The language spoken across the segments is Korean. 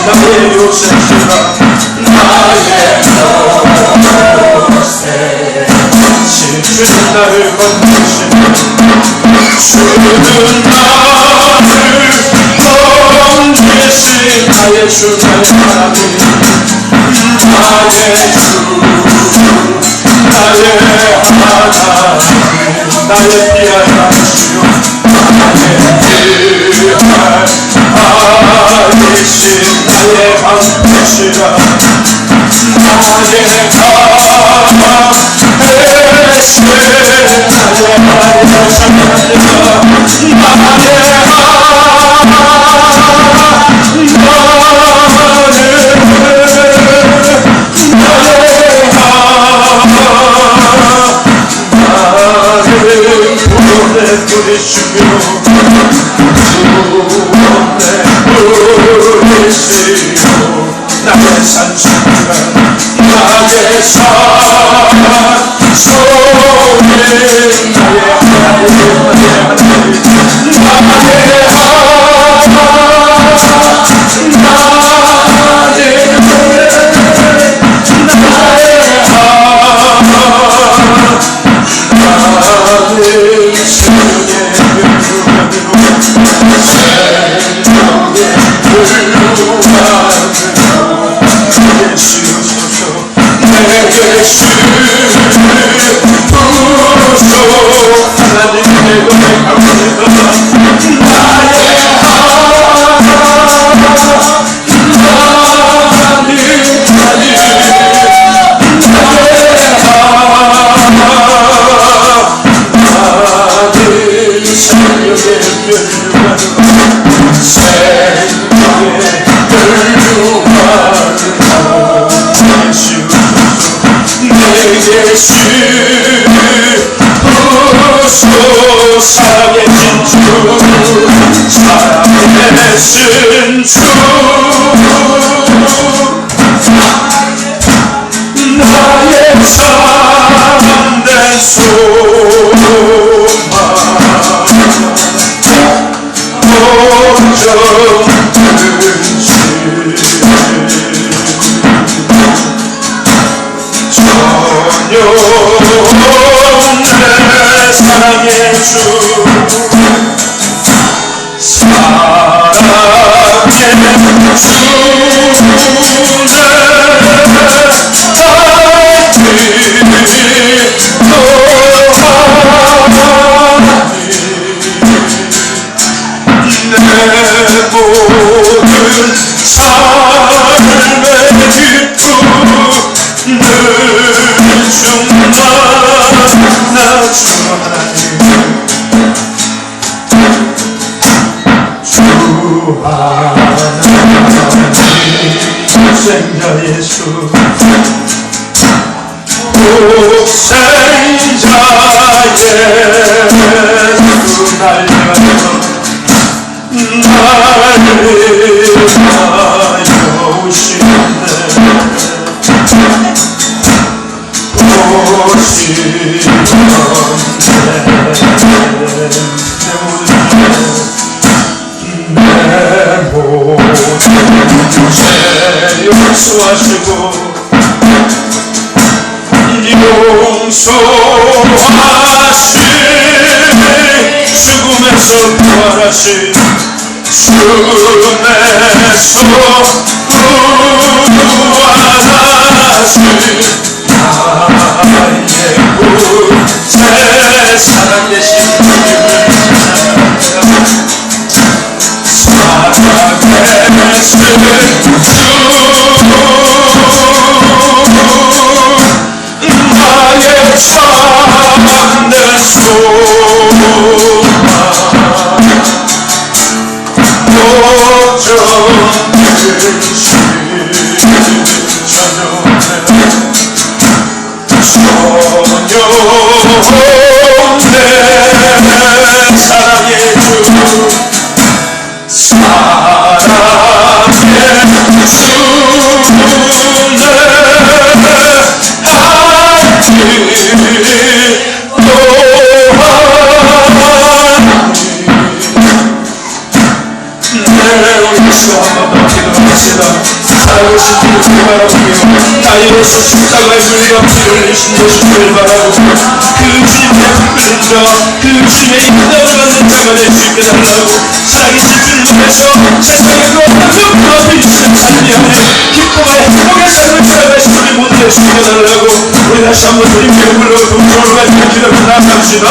나의 요새시라 나의 요새 실주는 나를 건드시네 주는 나를 건드신 나의 주 나의 하나님 나의 주 나의 하나님 나의 피할 하시오 나의 피할 하신 나의 방패시라 나의 방패시 나의 하나님이라 나를 보내주며 나의 산소가 나의 산소는 나의 하나님 사랑의 진주 사랑의 진주 나의 참된 소망 언제든지 전혀 내 사랑의 주 독생자 예수 독생자 예수 날 위하여 죽어서 부활하신 주내 소 부활하신 나의 구세 살아계신 주님을 살아계신 주 나의 참된 소망 나이로서 십자가의 물과 피를 흘리신 것을 바라고 그 주님의 불끈자 그 주님의 인도를 받는 자가 될 수 있게 달라고 살아계신 주님 위해서 세상에 그 어떤 것보다 주시는 삶이 아닌 기쁨과 행복의 삶을 살아가신 우리 모두 될 수 있게 달라고 우리 다시 한번 주님께 불러서 동정을 가지고 기도를 나갑시다.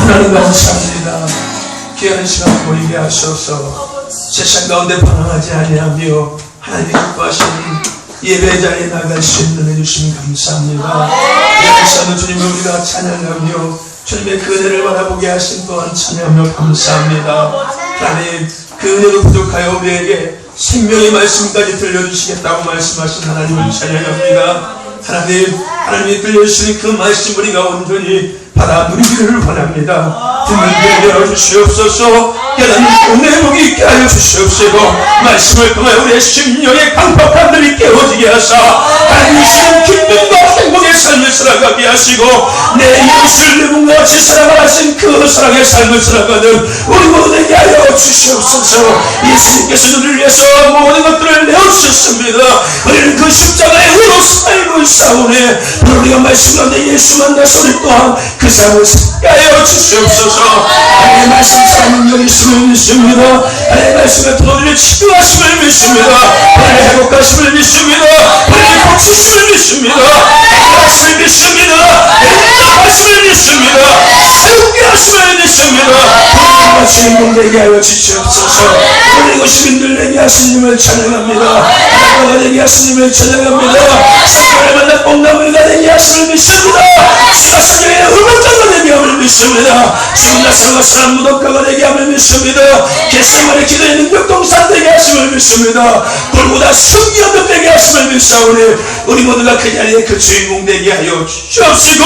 하나님 감사합니다. 귀한 시간 보이게 하셔서 세상 가운데 방황하지 아니하며 하나님 기뻐하시는 예배 자리에 나갈 수 있는 은혜 주시니 감사합니다. 귀한 시간을 주님을 우리가 찬양하며 주님의 그 은혜를 바라보게 하신 또한 찬양하며 감사합니다. 하나님 그 은혜도 부족하여 우리에게 생명의 말씀까지 들려주시겠다고 말씀하신 하나님을 찬양합니다. 하나님이 들려주시는 그 말씀 우리가 온전히 받아 누리기를 원합니다. 듣는 귀 열어주시옵소서. 깨닫는 은혜 복이 있게 하여 주시옵시고 말씀을 통해 우리의 심령의 강팍함들이 깨어지게 하사 하나님이 주시는 기쁨과 행복의 삶을 살아가게 하시고 내 이웃을 내 몸과 같이 살아가신 그 사랑의 삶을 살아가는 우리 모두에게 하여 주시옵소서. 예수님께서 우리를 위해서 모든 것들을 내어주셨습니다. 우리는 그 십자가의 의로 삶을 싸우네. 우리가 말씀 가운데 예수 만나서 우리 또한 그 삶을 살게 하여 주시옵소서. 하나님의 말씀 살아있는 능력이 있음을 믿습니다. 하나님의 말씀에 우리를 치유하심을 믿습니다. 우리를 회복하심을 믿습니다. 우리를 고치심을 믿습니다. 하심을 믿습니다. 인도하심을 믿습니다. 새롭게 하심을 믿습니다. 우리가 주인공되게 하여 주시옵소서. 우리 시민들 내게 하시님을 찬양합니다. 하나님과 되게 하시님을 찬양합니다. 생명을 만나 뽕나무가 되게 하심을 믿습니다. 주가 생명의 흑암자가 되게 함을 믿습니다. 지금 나사가 사람 무덤가가 되게 함을 믿습니다. 겟세마네 기도의 능력동산 되게 하심을 믿습니다. 골고다 승리함도 되게 하심을 믿사오니 우리 모두가 그 자리에 그 주인공 되게 하여 주시옵시고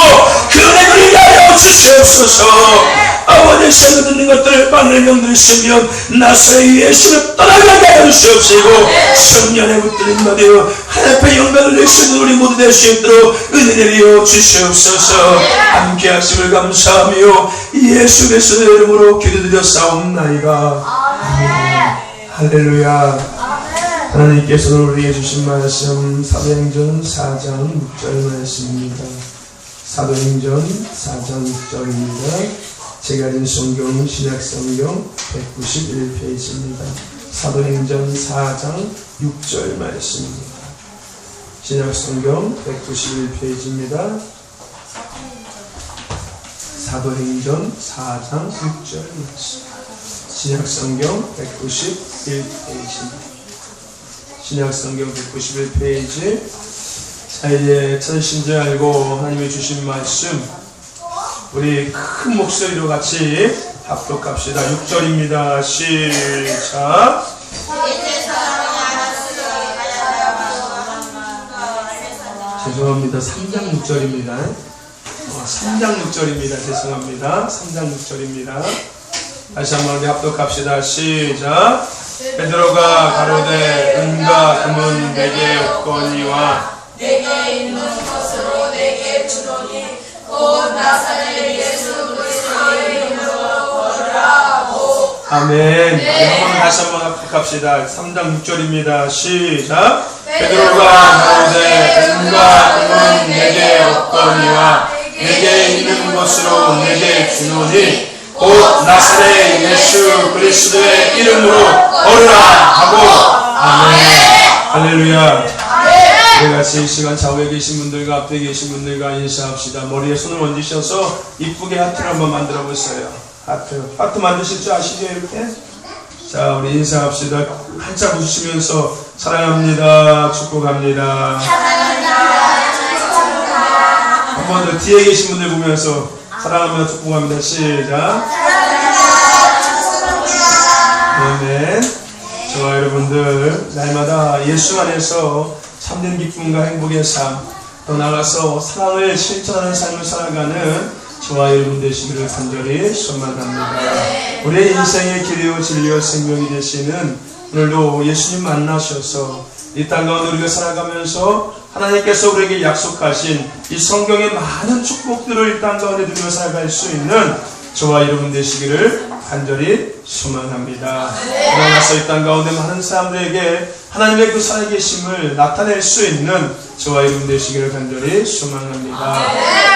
그 은혜를 하여 주시옵소서. 아버지의 소리 듣는 것들을 받는 영들이 있으면 나사렛 예수를 떠나가게 하여 주시옵시고 성령에 붙들린 마디요 하나님 앞에 영광을 내시는 우리 모두 될 수 있도록 은혜 내려 주시옵소서. 함께 하심을 감사하며 예수 그리스도의 이름으로 기도드렸사옵나이다. 할렐루야. 하나님께서 우리에게 주신 말씀 사도행전 4장 6절 말씀입니다. 사도행전 4장 6절입니다. 제가 가진 성경은 신약성경 191페이지입니다. 사도행전 4장 6절 말씀입니다. 신약성경 191페이지입니다. 사도행전 4장 6절 말씀. 신약성경 191페이지입니다. 신약성경 191페이지. 자, 이제 찾으신 줄 알고 하나님이 주신 말씀 우리 큰 목소리로 같이 합독합시다. 6절입니다. 시작. 죄송합니다. 3장 6절입니다. 3장 6절입니다. 죄송합니다. 3장 6절입니다. 다시 한번 우리 합독합시다. 시작. 베드로가 가로되 은과 금은 내게 없거니와 내게 있는 것으로 내게 주노니 곧 나사렛 예수 그리스도의 이름으로 걸으라 하고. 아멘. 한번 다시 한번 합독합시다. 3장 6절입니다. 시작. 베드로가 가로되 은과 금은 내게 없거니와 내게 있는 것으로 내게 주노니 곧 나사렛 예수 그리스도의 이름으로 걸으라 하고. 아멘. 할렐루야. 우리 같이 이 시간 좌우에 계신 분들과 앞에 계신 분들과 인사합시다. 머리에 손을 얹으셔서 이쁘게 하트를 한번 만들어 보세요. 하트 만드실 줄 아시죠? 이렇게. 자, 우리 인사합시다. 한참 웃으시면서 사랑합니다. 축복합니다. 한 번 더 뒤에 계신 분들 보면서 사랑합니다. 축복합니다. 시작. 네. 저와 여러분들 날마다 예수 안에서 참된 기쁨과 행복의 삶, 또 나가서 사랑을 실천하는 삶을 살아가는 저와 여러분 되시기를 간절히 소망합니다. 우리의 인생의 길이요 진리요 생명이 되시는 오늘도 예수님 만나셔서 이 땅 가운데 우리가 살아가면서 하나님께서 우리에게 약속하신 이 성경의 많은 축복들을 이 땅 가운데 누리며 살아갈 수 있는 저와 여러분 되시기를 간절히 소망합니다. 그러나서 이 땅 가운데 많은 사람들에게 하나님의 그 살아계심을 나타낼 수 있는 저와 여러분 되시기를 간절히 소망합니다.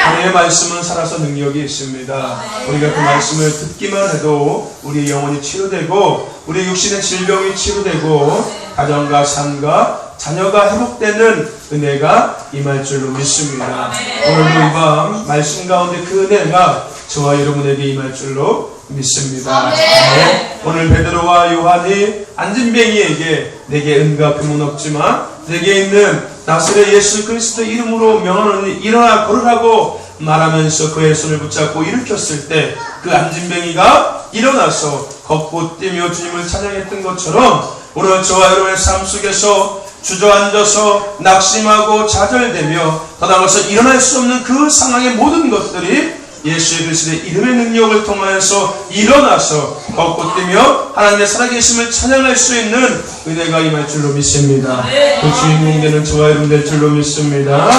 하나님의 말씀은 살아서 능력이 있습니다. 우리가 그 말씀을 듣기만 해도 우리의 영혼이 치유되고 우리 육신의 질병이 치유되고 가정과 삶과 자녀가 회복되는 은혜가 임할 줄로 믿습니다. 오늘도 이 밤 말씀 가운데 그 은혜가 저와 여러분에게 임할 줄로 믿습니다. 네. 오늘 베드로와 요한이 안진뱅이에게 내게 은과 금은 없지만 내게 있는 나사렛 예수 그리스도 이름으로 명하노니 일어나 걸으라고 말하면서 그의 손을 붙잡고 일으켰을 때 그 안진뱅이가 일어나서 걷고 뛰며 주님을 찬양했던 것처럼 오늘 저와 여러분의 삶 속에서 주저앉아서 낙심하고 좌절되며 더 나아가서 일어날 수 없는 그 상황의 모든 것들이 예수 그리스도의 이름의 능력을 통하여서 일어나서 걷고 뛰며 하나님의 살아계심을 찬양할 수 있는 은혜가 임할 줄로 믿습니다. 그 주인공 되는 저와 여러분 될 줄로 믿습니다.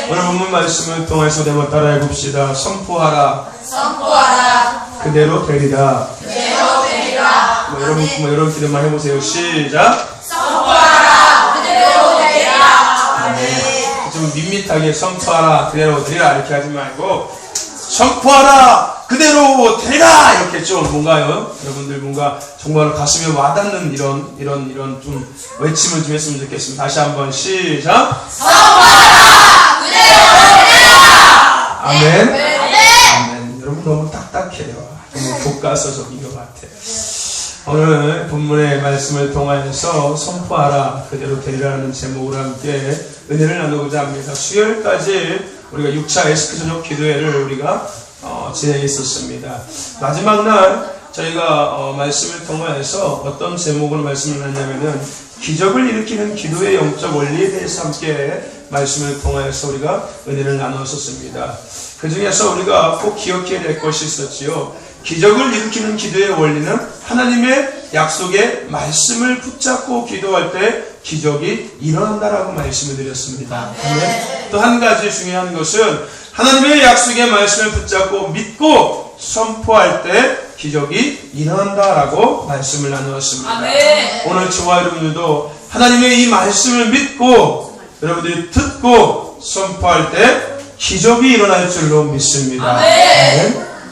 오늘 본문 말씀을 통해서 한번 따라해 봅시다. 선포하라. 선포하라. 그대로 되리라. 그대로 되리라. 여러분 기도만 해보세요. 시작. 선포하라. 그대로 되리라. 네. 좀 밋밋하게 선포하라. 그대로 되리라 이렇게 하지 말고 선포하라 그대로 되라 이렇게 좀 뭔가요? 여러분들 뭔가 정말 가슴에 와닿는 이런 좀 외침을 좀 했으면 좋겠습니다. 다시 한번 시작. 선포하라. 그대로 되리라. 아멘. 네. 아멘. 여러분 너무 딱딱해요. 너무 교과서적인 것 같아요. 오늘 본문의 말씀을 통하여서 선포하라 그대로 되리라는 제목으로 함께 은혜를 나누고자 합니다. 수요일까지 우리가 6차 에스크 저녁 기도회를 우리가 진행했었습니다. 마지막 날 저희가 말씀을 통하여서 어떤 제목으로 말씀을 하냐면은 기적을 일으키는 기도의 영적 원리에 대해서 함께 말씀을 통하여서 우리가 은혜를 나누었었습니다. 그 중에서 우리가 꼭 기억해야 될 것이 있었지요. 기적을 일으키는 기도의 원리는 하나님의 약속의 말씀을 붙잡고 기도할 때 기적이 일어난다라고 말씀을 드렸습니다. 또 한 가지 중요한 것은 하나님의 약속의 말씀을 붙잡고 믿고 선포할 때 기적이 일어난다라고 말씀을 나누었습니다. 오늘 저와 여러분들도 하나님의 이 말씀을 믿고 여러분들이 듣고 선포할 때 기적이 일어날 줄로 믿습니다.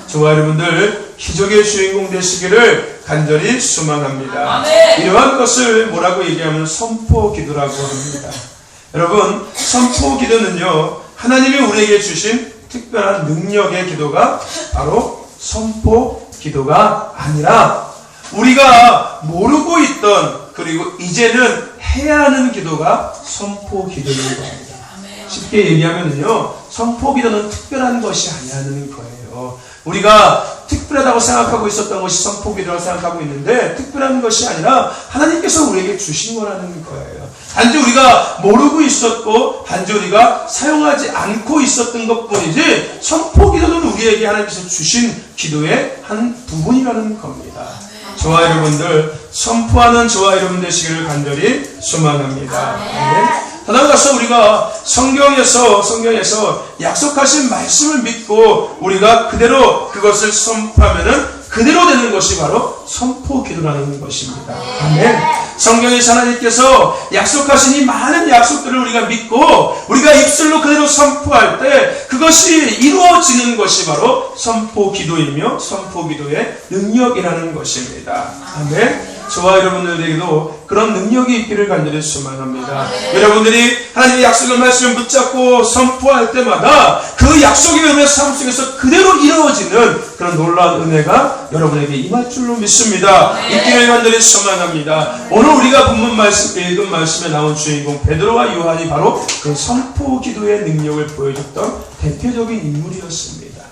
저와 여러분들 기적의 주인공 되시기를 간절히 소망합니다. 이러한 것을 뭐라고 얘기하면 선포 기도라고 합니다. 여러분, 선포 기도는요, 하나님이 우리에게 주신 특별한 능력의 기도가 바로 선포 기도가 아니라 우리가 모르고 있던 그리고 이제는 해야 하는 기도가 선포 기도인 겁니다. 쉽게 얘기하면요, 선포 기도는 특별한 것이 아니라는 거예요. 우리가 특별하다고 생각하고 있었던 것이 선포 기도라고 생각하고 있는데 특별한 것이 아니라 하나님께서 우리에게 주신 거라는 거예요. 단지 우리가 모르고 있었고 단지 우리가 사용하지 않고 있었던 것뿐이지 선포 기도는 우리에게 하나님께서 주신 기도의 한 부분이라는 겁니다. 저와 여러분들 선포하는 저와 여러분 되시기를 간절히 소망합니다. 더 나아가서 우리가 성경에서 약속하신 말씀을 믿고 우리가 그대로 그것을 선포하면은 그대로 되는 것이 바로 선포 기도라는 것입니다. 아멘. 성경에서 하나님께서 약속하신 이 많은 약속들을 우리가 믿고 우리가 입술로 그대로 선포할 때 그것이 이루어지는 것이 바로 선포 기도이며 선포 기도의 능력이라는 것입니다. 아멘. 저와 여러분들에게도 그런 능력이 있기를 간절히 소망합니다. 여러분들이 하나님의 약속의 말씀을 붙잡고 선포할 때마다 그 약속이 여러분의 삶 속에서 그대로 이루어지는 그런 놀라운 은혜가 여러분에게 임할 줄로 믿습니다. 있기를 간절히 소망합니다. 오늘 우리가 본문 말씀, 읽은 말씀에 나온 주인공 베드로와 요한이 바로 그 선포 기도의 능력을 보여줬던 대표적인 인물이었습니다.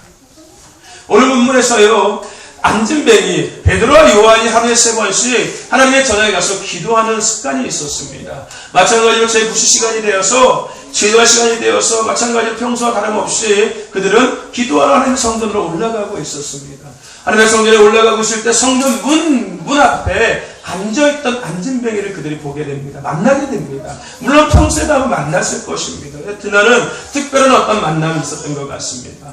오늘 본문에서요, 안진뱅이 베드로와 요한이 하루에 3번씩 하나님의 전당에 가서 기도하는 습관이 있었습니다. 마찬가지로 제 무시 시간이 되어서 기도할 시간이 되어서 마찬가지로 평소와 다름없이 그들은 기도하러 하나님의 성전으로 올라가고 있었습니다. 하나님의 성전에 올라가고 있을 때 성전 문 앞에 앉아있던 안진뱅이를 그들이 보게 됩니다. 만나게 됩니다. 물론 평소에도 한번 만났을 것입니다. 그날은 특별한 어떤 만남이 있었던 것 같습니다.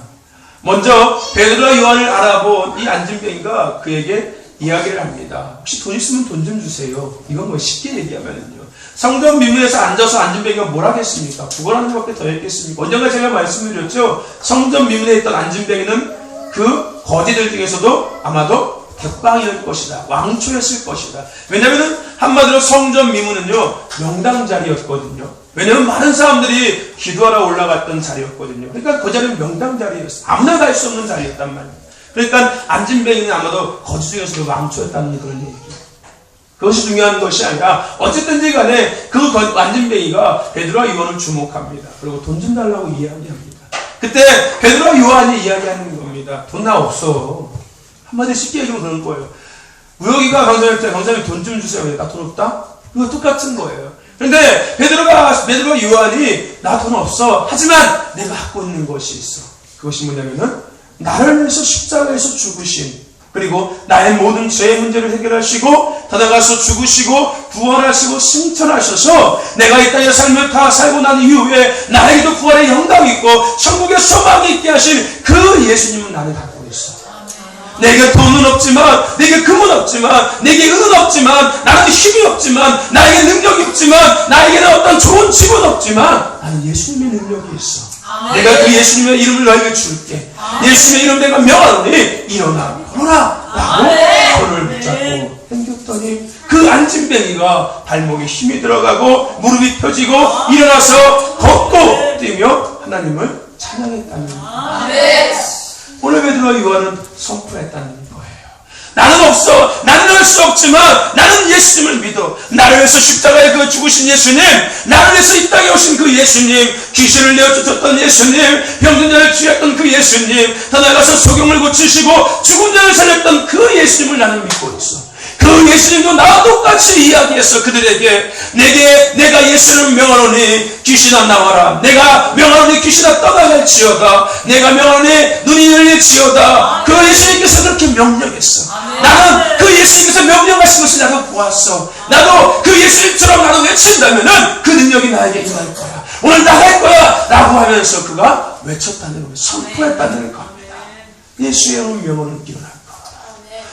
먼저 베드로와 요한을 알아본 이 안진뱅이가 그에게 이야기를 합니다. 혹시 돈 있으면 돈 좀 주세요. 이건 뭐 쉽게 얘기하면요, 성전 미문에서 앉아서 안진뱅이가 뭘 하겠습니까? 구걸하는 것밖에 더 했겠습니까? 언젠가 제가 말씀드렸죠. 성전 미문에 있던 안진뱅이는 그 거지들 중에서도 아마도 대빵이었을 것이다. 왕초였을 것이다. 왜냐하면 한마디로 성전 미문은요, 명당 자리였거든요. 왜냐하면 많은 사람들이 기도하러 올라갔던 자리였거든요. 그러니까 그 자리는 명당 자리였어요. 아무나 갈 수 없는 자리였단 말이에요. 그러니까 안진뱅이는 아마도 거지 중에서도 왕초였다는 그런 얘기죠. 그것이 중요한 것이 아니라 어쨌든지 간에 그 안진뱅이가 베드로와 요한을 주목합니다. 그리고 돈 좀 달라고 이야기합니다. 그때 베드로와 요한이 이야기하는 겁니다. 돈 나 없어. 한마디 쉽게 얘기하면 그런 거예요. 우혁이가 강사할 때 강사님 돈 좀 주세요. 나 돈 없다? 그거 똑같은 거예요. 그런데 베드로와 요한이 나 돈 없어. 하지만 내가 갖고 있는 것이 있어. 그것이 뭐냐면은 나를 위해서 십자가에서 죽으신, 그리고 나의 모든 죄의 문제를 해결하시고 더 나아가서 죽으시고 부활하시고 승천하셔서 내가 이 땅의 삶을 다 살고 난 이후에 나에게도 부활의 영광이 있고 천국의 소망이 있게 하신 그 예수님은 나를 갖고 있어. 내게 돈은 없지만, 내게 금은 없지만, 내게 은은 없지만, 나는 힘이 없지만, 나에게 능력이 없지만, 나에게는 어떤 좋은 집은 없지만 나는 예수님의 능력이 있어. 내가 그 예수님의 이름을 너에게 줄게. 예수님의 이름 내가 명하노니 일어나 걸어라 라고 손을 붙잡고 당겼더니 그 안진뱅이가 발목에 힘이 들어가고 무릎이 펴지고 일어나서 걷고 뛰며 하나님을 찬양했다는 거예요. 오늘 베드로와 요한은 선포했다는 거예요. 나는 없어. 나는 할 수 없지만 나는 예수님을 믿어. 나를 위해서 십자가에 그 죽으신 예수님, 나를 위해서 이 땅에 오신 그 예수님, 귀신을 내어쫓았던 예수님, 병든 자를 치유했던 그 예수님, 더 나아가서 소경을 고치시고 죽은 자를 살렸던 그 예수님을 나는 믿고 있어. 그 그 예수님도 나와 똑같이 이야기해서 그들에게 내가 예수를 명하노니 귀신아 나와라. 내가 명하노니 귀신아 떠나갈지어다. 내가 명하노니 눈이 열릴지어다. 그 예수님께서 그렇게 명령했어. 나는 그 예수님께서 명령하신 것을 나도 보았어. 나도 그 예수님처럼 나도 외친다면은 그 능력이 나에게 임할 거야. 오늘 나갈 거야 라고 하면서 그가 외쳤다는 겁니다. 선포했다는 겁니다. 예수의 명은 일어날 겁니다.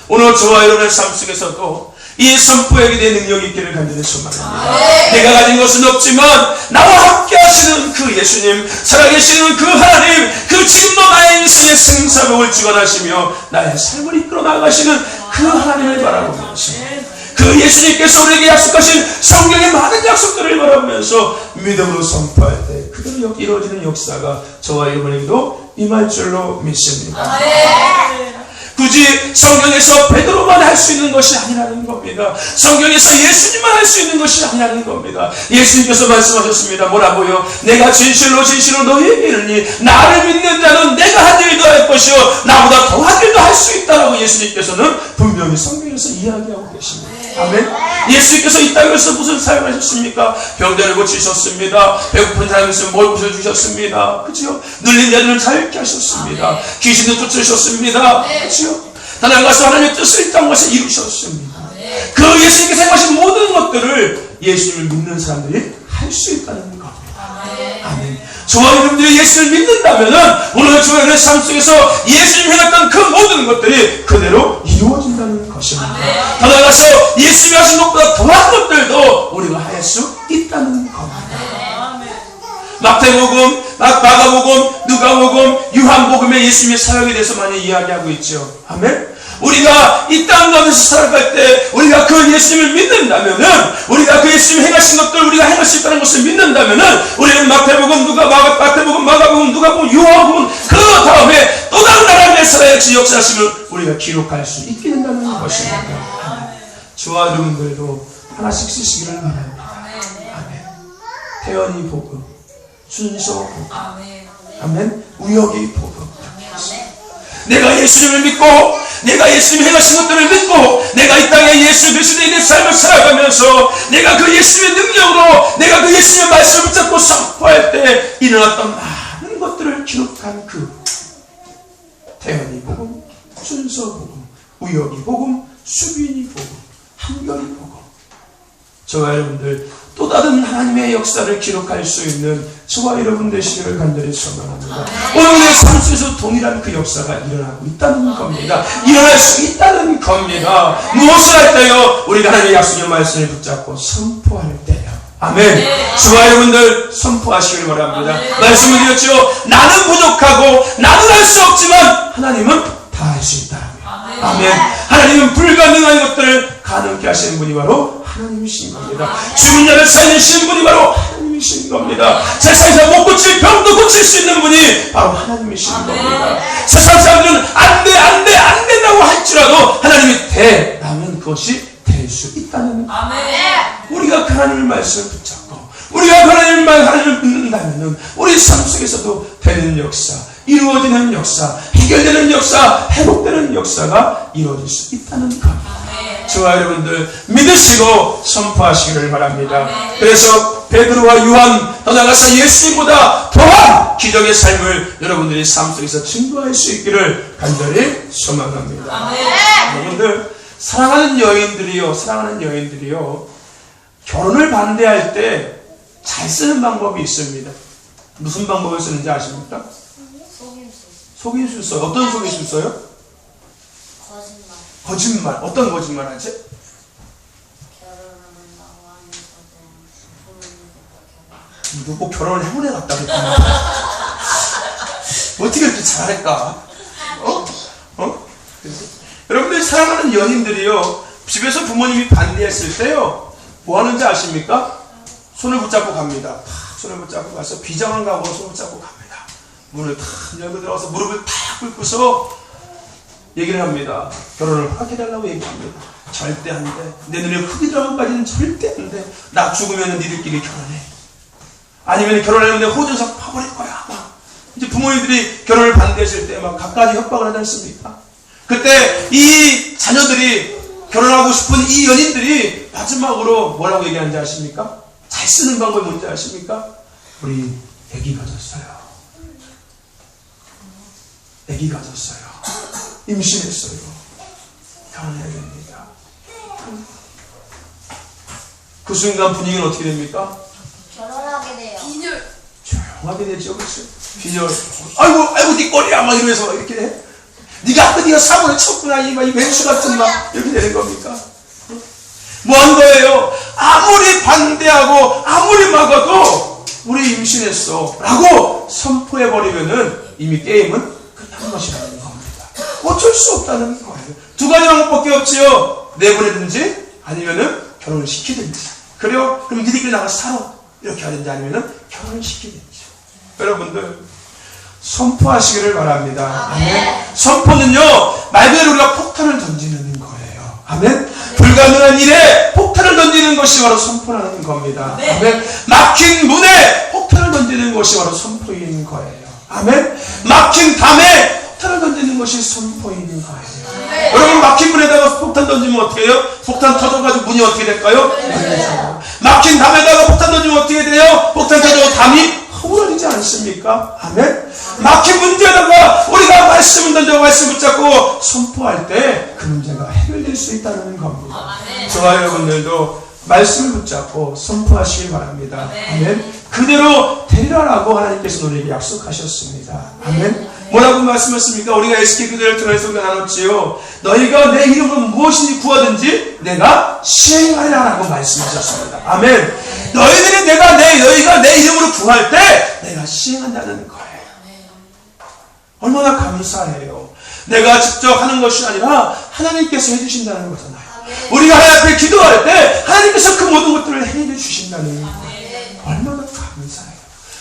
오늘 저와 여러분의 삶 속에서도 이 선포에게 대한 능력이 있기를 간절히 소망합니다. 내가 가진 것은 없지만 나와 함께 하시는 그 예수님, 살아계시는 그 하나님, 그 지금도 나의 인생의 승사복을 주관하시며 나의 삶을 이끌어 나가시는 그 하나님을 바라보면서 그 예수님께서 우리에게 약속하신 성경의 많은 약속들을 바라보면서 믿음으로 선포할 때 그대로 이루어지는 역사가 저와 여러분에게도 임할 줄로 믿습니다. 굳이 성경에서 베드로만 할 수 있는 것이 아니라는 겁니다. 성경에서 예수님만 할 수 있는 것이 아니라는 겁니다. 예수님께서 말씀하셨습니다. 뭐라고요? 내가 진실로 너희에게 이르니 나를 믿는 자는 내가 한 일도 할 것이요 나보다 더한 일도 할 수 있다라고 예수님께서는 분명히 성경에서 이야기하고 계십니다. 아멘. 예수님께서 이 땅에서 무슨 사역을 하셨습니까? 병자를 고치셨습니다. 배고픈 사람을 있으면 먹을 주셨습니다. 그렇죠? 눌린 자들은 자유케 하셨습니다. 귀신도 쫓으셨습니다. 그렇죠? 나아가서 하나님의 뜻을 이 땅에서 이루셨습니다. 그 예수님께서 행하신 모든 것들을 예수님을 믿는 사람들이 할 수 있다는 겁니다. 아멘. 저와 여러분들이 예수를 믿는다면은 오늘 저와 여러분의 삶 속에서 예수님 행했던 그 모든 것들이 그대로 이루어진다는 것입니다. 더 나아가서 예수님이 하신 것보다 더한 것들도 우리가 할 수 있다는 겁니다. 마태복음, 마가복음, 누가복음, 요한복음에 예수님의 사역에 대해서 많이 이야기하고 있죠. 아멘. 우리가 이 땅 가운데서 살아갈 때 우리가 그 예수님을 믿는다면은 우리가 그 예수님 행하신 것들을 우리가 행할 수 있다는 것을 믿는다면은 우리는 마태복음, 마가복음, 누가복음, 요한복음 그 다음에 또 다른 나라의 살아야지 역사하심을 우리가 기록할 수 있게 된다는 것입니다. 저와 여러분들도 하나씩 쓰시기를 바랍니다. 아멘. 태연이 복음, 순서 복음, 아멘. 우혁이 복음. 내가 예수님을 믿고 내가 예수님이 행하신 것들을 믿고 내가 이 땅에 예수 그리스도의 내 삶을 살아가면서 내가 그 예수님의 능력으로 내가 그 예수님의 말씀을 붙잡고 선포할 때 일어났던 많은 것들을 기록한 그 태연이 복음, 순서 복음, 우혁이 복음, 수빈이 복음, 한결이 복음. 저와 여러분들 또 다른 하나님의 역사를 기록할 수 있는 저와 여러분 되시기를 간절히 소망합니다. 오늘의 삶 속에서 동일한 그 역사가 일어나고 있다는 겁니다. 일어날 수 있다는 겁니다. 무엇을 할 때요? 우리가 하나님의 약속의 말씀을 붙잡고 선포할 때요. 아멘. 저와 여러분들 선포하시길 바랍니다. 말씀을 드렸죠. 나는 부족하고 나는 할 수 없지만 하나님은 다 할 수 있다. 아멘. 하나님은 불가능한 것들을 가능케 하시는 분이 바로 하나님이신 겁니다. 죽은 자를 살리시는 분이 바로 하나님이신 겁니다. 세상에서 못 고칠 병도 고칠 수 있는 분이 바로 하나님이신 겁니다. 세상 사람들은 안 된다고 할지라도 하나님이 되라면 그것이 될 수 있다는 우리가 그 하나님의 말씀을 붙잡고 우리가 그 하나님을 믿는다면 우리 삶 속에서도 되는 역사, 이루어지는 역사, 해결되는 역사, 회복되는 역사가 이루어질 수 있다는 겁니다. 저와 여러분들 믿으시고 선포하시기를 바랍니다. 그래서 베드로와 요한 더 나아가서 예수님보다 더한 기적의 삶을 여러분들이 삶 속에서 증거할 수 있기를 간절히 소망합니다. 여러분들 사랑하는 여인들이요 결혼을 반대할 때 잘 쓰는 방법이 있습니다. 무슨 방법을 쓰는지 아십니까? 속임수 써요. 어떤 속임수 써요? 거짓말. 어떤 거짓말 하지? 누구 결혼을 해보내 갔다 그랬구나. 어떻게 이렇게 잘할까? 여러분들 사랑하는 연인들이요 집에서 부모님이 반대했을 때요 뭐 하는지 아십니까? 손을 붙잡고 갑니다. 손을 붙잡고 가서 비장한 각오로 손을 붙잡고 갑니다. 문을 탁 열고 들어가서 무릎을 탁 꿇고서 얘기를 합니다. 결혼을 허락해달라고 얘기합니다. 절대 안 돼. 내 눈에 흙이 들어가기까지는 절대 안 돼. 나 죽으면 니들끼리 결혼해. 아니면 결혼했는데 호전석 파버릴 거야. 이제 부모님들이 결혼을 반대했을 때 막 갖가지 협박을 하지 않습니까? 그때 이 자녀들이 결혼하고 싶은 이 연인들이 마지막으로 뭐라고 얘기하는지 아십니까? 잘 쓰는 방법이 뭔지 아십니까? 우리 아기 가졌어요. 아기 가졌어요. 임신했어요. 결혼해야 됩니다. 그 순간 분위기는 어떻게 됩니까? 결혼하게 돼요. 조용하게 되죠. 그렇죠? 빈혈. 아이고 네 꼴이야 막 이러면서 이렇게 해. 네가 사고를 쳤구나 이 맹수 같은 막 이렇게 되는 겁니까? 뭐 한 거예요? 아무리 반대하고 아무리 막아도 우리 임신했어 라고 선포해버리면은 이미 게임은 끝난 것이라는 겁니다. 어쩔 수 없다는 거예요. 두 가지 방법밖에 없지요. 내보내든지 아니면은 결혼을 시키든지. 그래요? 그럼 니들끼리 나가서 살아. 이렇게 하든지 아니면은 결혼을 시키든지. 여러분들 선포하시기를 바랍니다. 아멘. 선포는요 말 그대로 우리가 폭탄을 던지는 거예요. 아멘. 불가능한 일에 폭탄을 던지는 것이 바로 선포라는 겁니다. 아멘. 막힌 문에 폭탄을 던지는 것이 바로 선포인 거예요. 아멘. 막힌 담에 폭탄을 던지는 것이 선포인 거예요. 여러분 막힌 문에다가 폭탄 던지면 어떻게 해요? 폭탄 터져가지고 문이 어떻게 될까요? 막힌 담에다가 폭탄 던지면 어떻게 돼요? 폭탄 터져서 담이 허물어지지 않습니까? 아멘. 막힌 문제에다가 우리가 말씀을 던져 말씀 붙잡고 선포할 때 그 문제가 해결될 수 있다는 겁니다. 저와 여러분들도 말씀을 붙잡고 선포하시기 바랍니다. 아멘. 그대로 되리라라고 하나님께서 우리에게 약속하셨습니다. 아멘. 뭐라고 말씀하십니까? 우리가 에스겔 그대를 통해서 나눴지요. 너희가 내 이름으로 무엇이니 구하든지 내가 시행하리라라고 말씀하셨습니다. 아멘. 너희가 내 이름으로 구할 때 내가 시행한다는 거예요. 얼마나 감사해요. 내가 직접 하는 것이 아니라 하나님께서 해주신다는 거잖아요. 우리가 하나님 앞에 기도할 때 하나님께서 그 모든 것들을 해결해 주신다는 거예요. 얼마나 감사해요.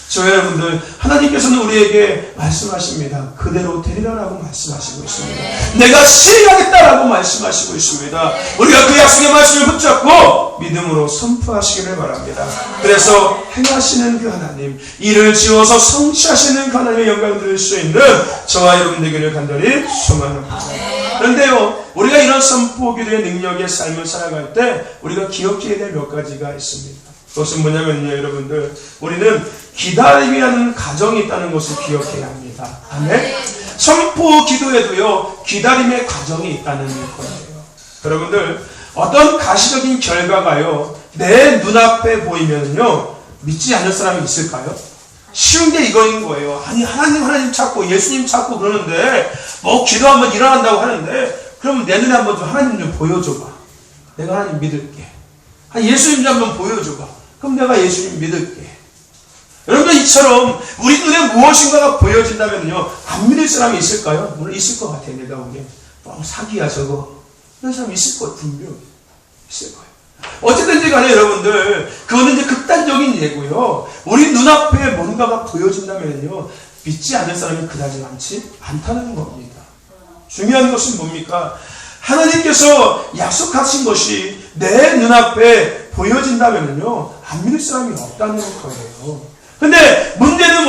저 여러분들 하나님께서는 우리에게 말씀하십니다. 그대로 되리라라고 말씀하시고 있습니다. 내가 시행하겠다라고 말씀하시고 있습니다. 우리가 그 약속의 말씀을 붙잡고 믿음으로 선포하시기를 바랍니다. 그래서 행하시는 그 하나님, 일을 지어서 성취하시는 그 하나님의 영광을 드릴 수 있는 저와 여러분 되기를 간절히 소망합니다. 그런데요, 우리가 이런 선포 기도의 능력의 삶을 살아갈 때 우리가 기억해야 될 몇 가지가 있습니다. 그것은 뭐냐면요, 여러분들, 우리는 기다림이라는 과정이 있다는 것을 기억해야 합니다. 아멘. 선포 기도에도요, 기다림의 과정이 있다는 거예요. 여러분들, 어떤 가시적인 결과가요, 내 눈앞에 보이면요, 믿지 않을 사람이 있을까요? 쉬운 게 이거인 거예요. 아니, 하나님 찾고 예수님 찾고 그러는데, 뭐 기도하면 일어난다고 하는데, 그러면 내 눈에 한번 좀 하나님 좀 보여줘봐. 내가 하나님 믿을게. 예수님 좀 한번 보여줘봐. 그럼 내가 예수님 믿을게. 여러분, 이처럼 우리 눈에 무엇인가가 보여진다면요, 안 믿을 사람이 있을까요? 물론 있을 것 같아요. 내가 보기엔 사기야 저거. 이런 사람이 있을 것 분명히 있을 거예요. 어쨌든지 간에 여러분들, 그거는 이제 극단적인 예고요. 우리 눈앞에 뭔가가 보여진다면요, 믿지 않을 사람이 그다지 많지 않다는 겁니다. 중요한 것은 뭡니까? 하나님께서 약속하신 것이 내 눈앞에 보여진다면요, 안 믿을 사람이 없다는 거예요. 근데 문제는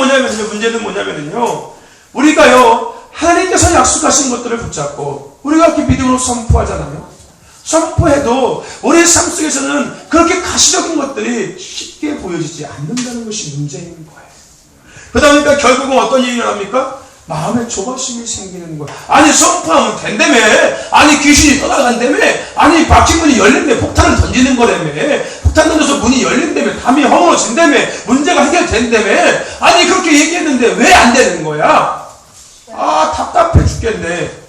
뭐냐면요, 우리가요, 하나님께서 약속하신 것들을 붙잡고 우리가 이렇게 믿음으로 선포하잖아요. 선포해도 우리의 삶 속에서는 그렇게 가시적인 것들이 쉽게 보여지지 않는다는 것이 문제인 거예요. 그러다 보니까 결국은 어떤 일이 일어납니까? 마음에 조바심이 생기는 거야. 아니, 선포하면 된다며. 아니, 귀신이 떠나간다며. 아니, 박힌 문이 열린다며. 폭탄을 던지는 거라며. 폭탄 던져서 문이 열린다며. 담이 허물어진다며. 문제가 해결된다며. 아니, 그렇게 얘기했는데 왜 안 되는 거야? 아, 답답해 죽겠네.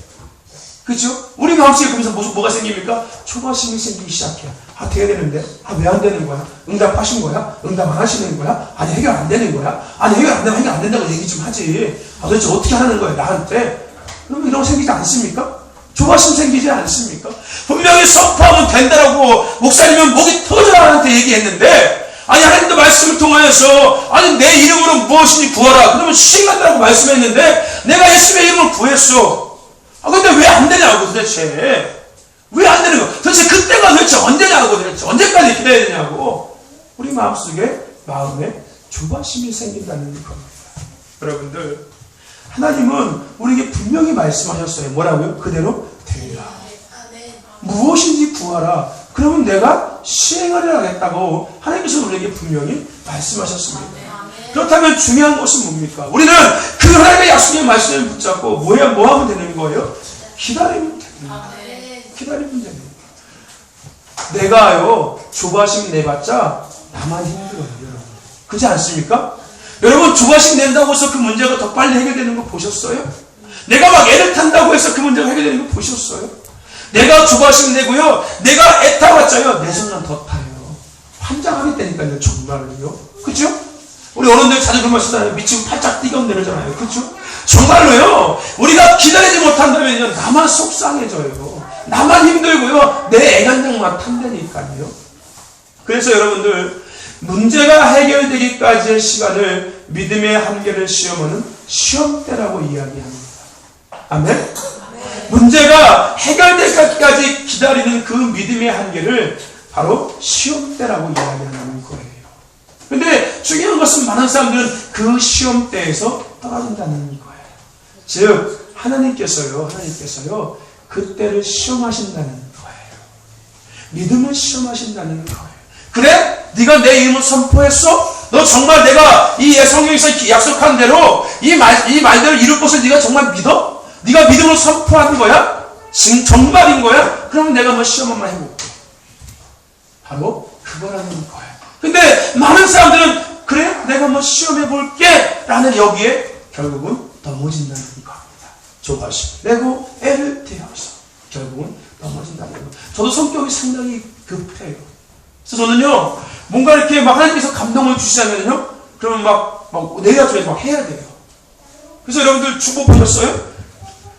그죠? 우리 마음속에 그러면서 뭐가 생깁니까? 조바심이 생기기 시작해요. 아, 돼야 되는데? 아, 왜 안 되는 거야? 응답하신 거야? 응답 안 하시는 거야? 아니, 해결 안 되는 거야? 아니, 해결 안 되면 해결 안 된다고 얘기 좀 하지. 아, 도대체 어떻게 하는 거야, 나한테? 그러면 이런 거 생기지 않습니까? 조바심 생기지 않습니까? 분명히 선포하면 된다라고 목사님은 목이 터져라 나한테 얘기했는데, 아니, 하나님도 말씀을 통하여서, 아니, 내 이름으로 무엇이니 구하라. 그러면 시행한다고 말씀했는데, 내가 예수님의 이름을 구했어. 아, 근데 왜 안 되냐고, 도대체. 왜 안 되는 거? 도대체 그때가 도대체 언제냐고, 도대체. 언제까지 기다려야 되냐고. 우리 마음에 조바심이 생긴다는 겁니다. 여러분들, 하나님은 우리에게 분명히 말씀하셨어요. 뭐라고요? 그대로 되리라. 무엇인지 구하라. 그러면 내가 시행하려 하겠다고 하나님께서 우리에게 분명히 말씀하셨습니다. 그렇다면 중요한 것은 뭡니까? 우리는 그 하나님의 약속의 말씀을 붙잡고 뭐 하면 되는 거예요? 기다리면 됩니다. 기다리면 됩니다. 내가요, 조바심 내봤자 나만 힘들어요, 여러분. 그렇지 않습니까? 여러분, 조바심 낸다고 해서 그 문제가 더 빨리 해결되는 거 보셨어요? 내가 막 애를 탄다고 해서 그 문제가 해결되는 거 보셨어요? 내가 조바심 내고요, 내가 애타봤자요, 내 손은 더 타요. 환장하게 되니까요, 정말로요. 그죠? 우리 어른들 자주 그런 말 쓰잖아요. 미치고 팔짝 뛰어내리잖아요. 그죠? 정말로요, 우리가 기다리지 못한다면요, 나만 속상해져요. 나만 힘들고요, 내 애간장만 탄다니까요. 그래서 여러분들, 문제가 해결되기까지의 시간을 믿음의 한계를 시험하는 시험대라고 이야기합니다. 아멘? 문제가 해결되기까지 기다리는 그 믿음의 한계를 바로 시험대라고 이야기하는 거예요. 근데 중요한 것은 많은 사람들은 그 시험대에서 떨어진다는 거예요. 즉, 하나님께서요, 그때를 시험하신다는 거예요. 믿음을 시험하신다는 거예요. 그래? 네가 내 이름을 선포했어? 너 정말 내가 이 성경에서 약속한 대로 이 말들을 이룰 것을 네가 정말 믿어? 네가 믿음을 선포하는 거야? 정말인 거야? 그럼 내가 뭐 시험 한번 해볼게. 바로 그거라는 거예요. 근데 많은 사람들은 그래? 내가 뭐 시험해볼게 라는 여기에 결국은 넘어진다는 겁니다. 조바심 내고 애를 대어서 결국은 넘어진다는 거예요. 저도 성격이 상당히 급해요. 그래서 저는요, 뭔가 이렇게 막 하나님께서 감동을 주시자면요, 그러면 막 내가 좀 막 해야 돼요. 그래서 여러분들 주보 보셨어요?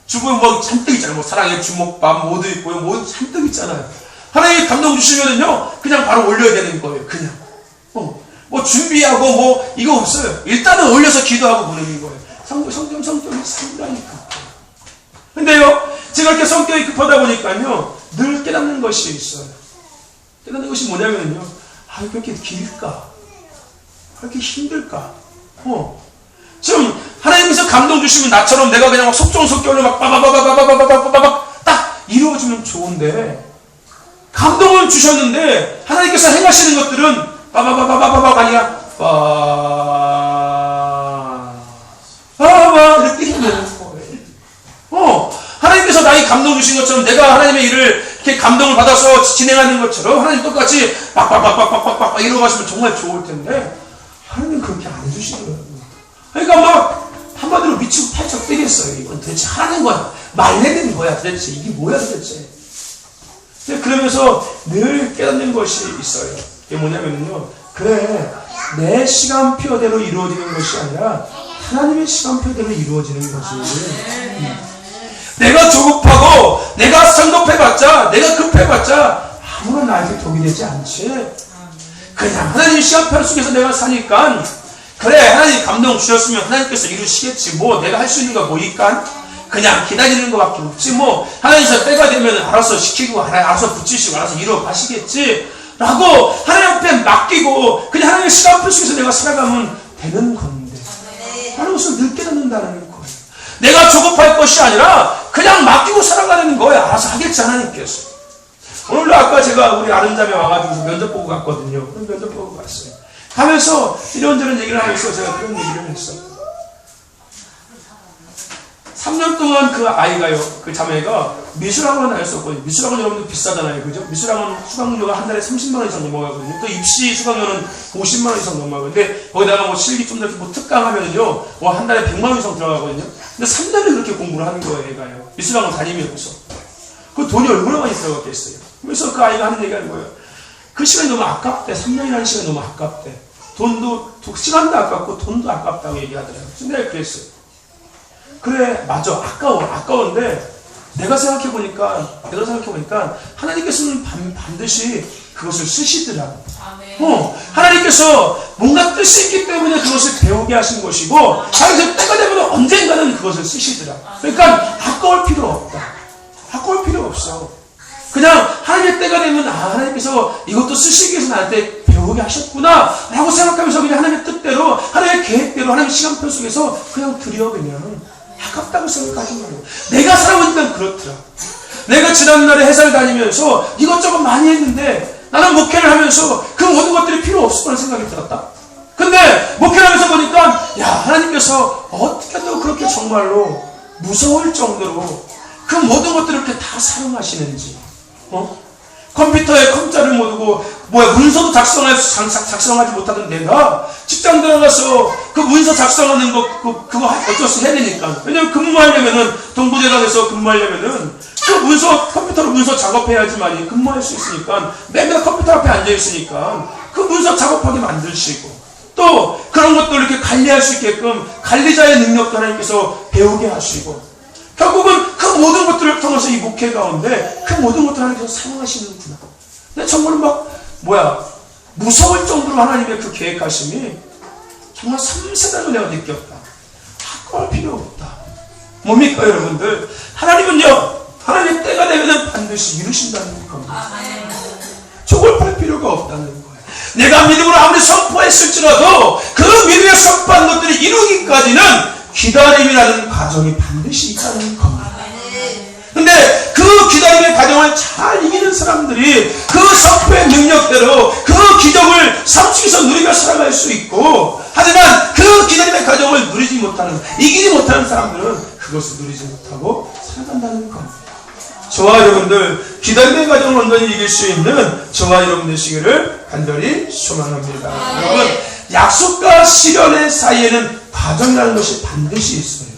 주보에 뭐 잔뜩 있잖아요. 뭐 사랑의 주먹밥 모두 있고요. 뭐 잔뜩 있잖아요. 하나님이 감동 주시면은요, 그냥 바로 올려야 되는 거예요. 그냥. 뭐 준비하고 뭐 이거 없어요. 일단은 올려서 기도하고 보내는 거예요. 성격이 상당히 급해요. 근데요, 제가 이렇게 성격이 급하다 보니까요, 늘 깨닫는 것이 있어요. 깨닫는 것이 뭐냐면요, 왜 이렇게 길까? 왜 이렇게 힘들까? 지금 하나님께서 감동 주시면 나처럼 내가 그냥 막 속전속결로 막 빠바바바바바바바바바박 딱 이루어지면 좋은데, 감동을 주셨는데 하나님께서 행하시는 것들은 빠바바바바바가 아니라 빠바바 이렇게 힘드는 거예요. 하나님께서 나에게 감동 주신 것처럼 내가 하나님의 일을 이렇게 감동을 받아서 진행하는 것처럼 하나님 똑같이 빡빡빡빡빡빡 이러고 하시면 정말 좋을 텐데 하나님 그렇게 안 해주시더라고요. 그러니까 막 한마디로 미치고 팔짝 뛰겠어요. 이건 도대체 하는 거야, 말내는 거야, 도대체 이게 뭐야 도대체. 그러면서 늘 깨닫는 것이 있어요. 이게 뭐냐면요, 그래, 내 시간표대로 이루어지는 것이 아니라 하나님의 시간표대로 이루어지는 거지. 내가 조급하고 내가 성급해봤자, 내가 급해봤자 아무런 나에게 독이 되지 않지. 그냥 하나님 시간표 속에서 내가 사니까, 그래, 하나님 감동 주셨으면 하나님께서 이루시겠지. 뭐 내가 할 수 있는 거 뭐니까 그냥 기다리는 것밖에 없지. 뭐 하나님께서 때가 되면 알아서 시키고 알아서 붙이시고 알아서 이루어 가시겠지 라고 하나님 앞에 맡기고 그냥 하나님의 시간표 속에서 내가 살아가면 되는 건데, 하는 것을 늘 깨닫는다는 거예요. 내가 조급할 것이 아니라 그냥 맡기고 살아가는 거예요. 알아서 하겠지 하나님께서. 오늘도 아까 제가 우리 아는 자매 와가지고 면접 보고 갔거든요. 면접 보고 갔어요. 가면서 이런저런 얘기를 하면서 제가 그런 얘기를 했어요. 3년 동안 그 아이가요, 그 자매가 미술학원을 다녔었거든요. 미술학원 여러분들 비싸잖아요. 그죠? 미술학원 수강료가 한 달에 30만원 이상 넘어가거든요. 또 입시 수강료는 50만원 이상 넘어가거든요. 근데 거기다가 뭐 실기 좀 이렇게 뭐 특강하면은요, 뭐 한 달에 100만원 이상 들어가거든요. 근데 3년을 그렇게 공부를 하는 거예요, 애가요. 미술학원 다니면서. 그 돈이 얼마나 많이 들어갔겠어요. 그래서 그 아이가 하는 얘기가 하는 거예요. 그 시간이 너무 아깝대. 3년이라는 시간이 너무 아깝대. 시간도 아깝고 돈도 아깝다고 얘기하더라고요. 근데 내가 그랬어요. 그래, 맞아. 아까운데 내가 생각해보니까 하나님께서는 반드시 그것을 쓰시더라. 하나님께서 뭔가 뜻이 있기 때문에 그것을 배우게 하신 것이고, 하나님께서 때가 되면 언젠가는 그것을 쓰시더라. 그러니까 아까울 필요 없다. 아까울 필요 없어. 그냥 하나님의 때가 되면 하나님께서 이것도 쓰시기 위해서 나한테 배우게 하셨구나 라고 생각하면서 그냥 하나님의 뜻대로, 하나님의 계획대로, 하나님의 시간표 속에서 그냥 드려. 그냥 아깝다고 생각하지 말고. 내가 살아보니까 그렇더라. 내가 지난날에 회사를 다니면서 이것저것 많이 했는데 나는 목회를 하면서 그 모든 것들이 필요 없을 거라는 생각이 들었다. 근데 목회를 하면서 보니까 야, 하나님께서 어떻게 또 그렇게 정말로 무서울 정도로 그 모든 것들을 이렇게 다 사용하시는지, 컴퓨터에 컴자를 못 두고 문서도 작성하지 못하던 내가 직장 들어가서 그 문서 작성하는 그거 어쩔 수 해야 되니까. 왜냐면 근무하려면은 동부대학에서 근무하려면은 그 컴퓨터로 문서 작업해야지만이 근무할 수 있으니까 맨날 컴퓨터 앞에 앉아 있으니까 그 문서 작업하게 만드시고 또 그런 것들 이렇게 관리할 수 있게끔 관리자의 능력도 하나님께서 배우게 하시고 결국은 그 모든 것들을 통해서 이 목회 가운데 그 모든 것들을 하나님께서 사용하시는구나. 근데 정말 무서울 정도로 하나님의 그 계획하심이 정말 섬세하게 내가 느꼈다. 할 필요 없다. 뭡니까 여러분들? 하나님은요, 하나님의 때가 되면 반드시 이루신다는 겁니다. 조급할 필요가 없다는 거예요. 내가 믿음으로 아무리 선포했을지라도 그 믿음에 선포한 것들이 이루기까지는 기다림이라는 과정이 반드시 있다는 겁니다. 근데 그 기다림의 과정을 잘 이기는 사람들이 그 선포의 능력대로 그 기적을 삼층에서 누리며 살아갈 수 있고, 하지만 그 기다림의 과정을 이기지 못하는 사람들은 그것을 누리지 못하고 살아간다는 겁니다. 저와 여러분들 기다림의 과정을 온전히 이길 수 있는 저와 여러분 되시기를 간절히 소망합니다. 여러분, 약속과 실현의 사이에는 과정이라는 것이 반드시 있어요.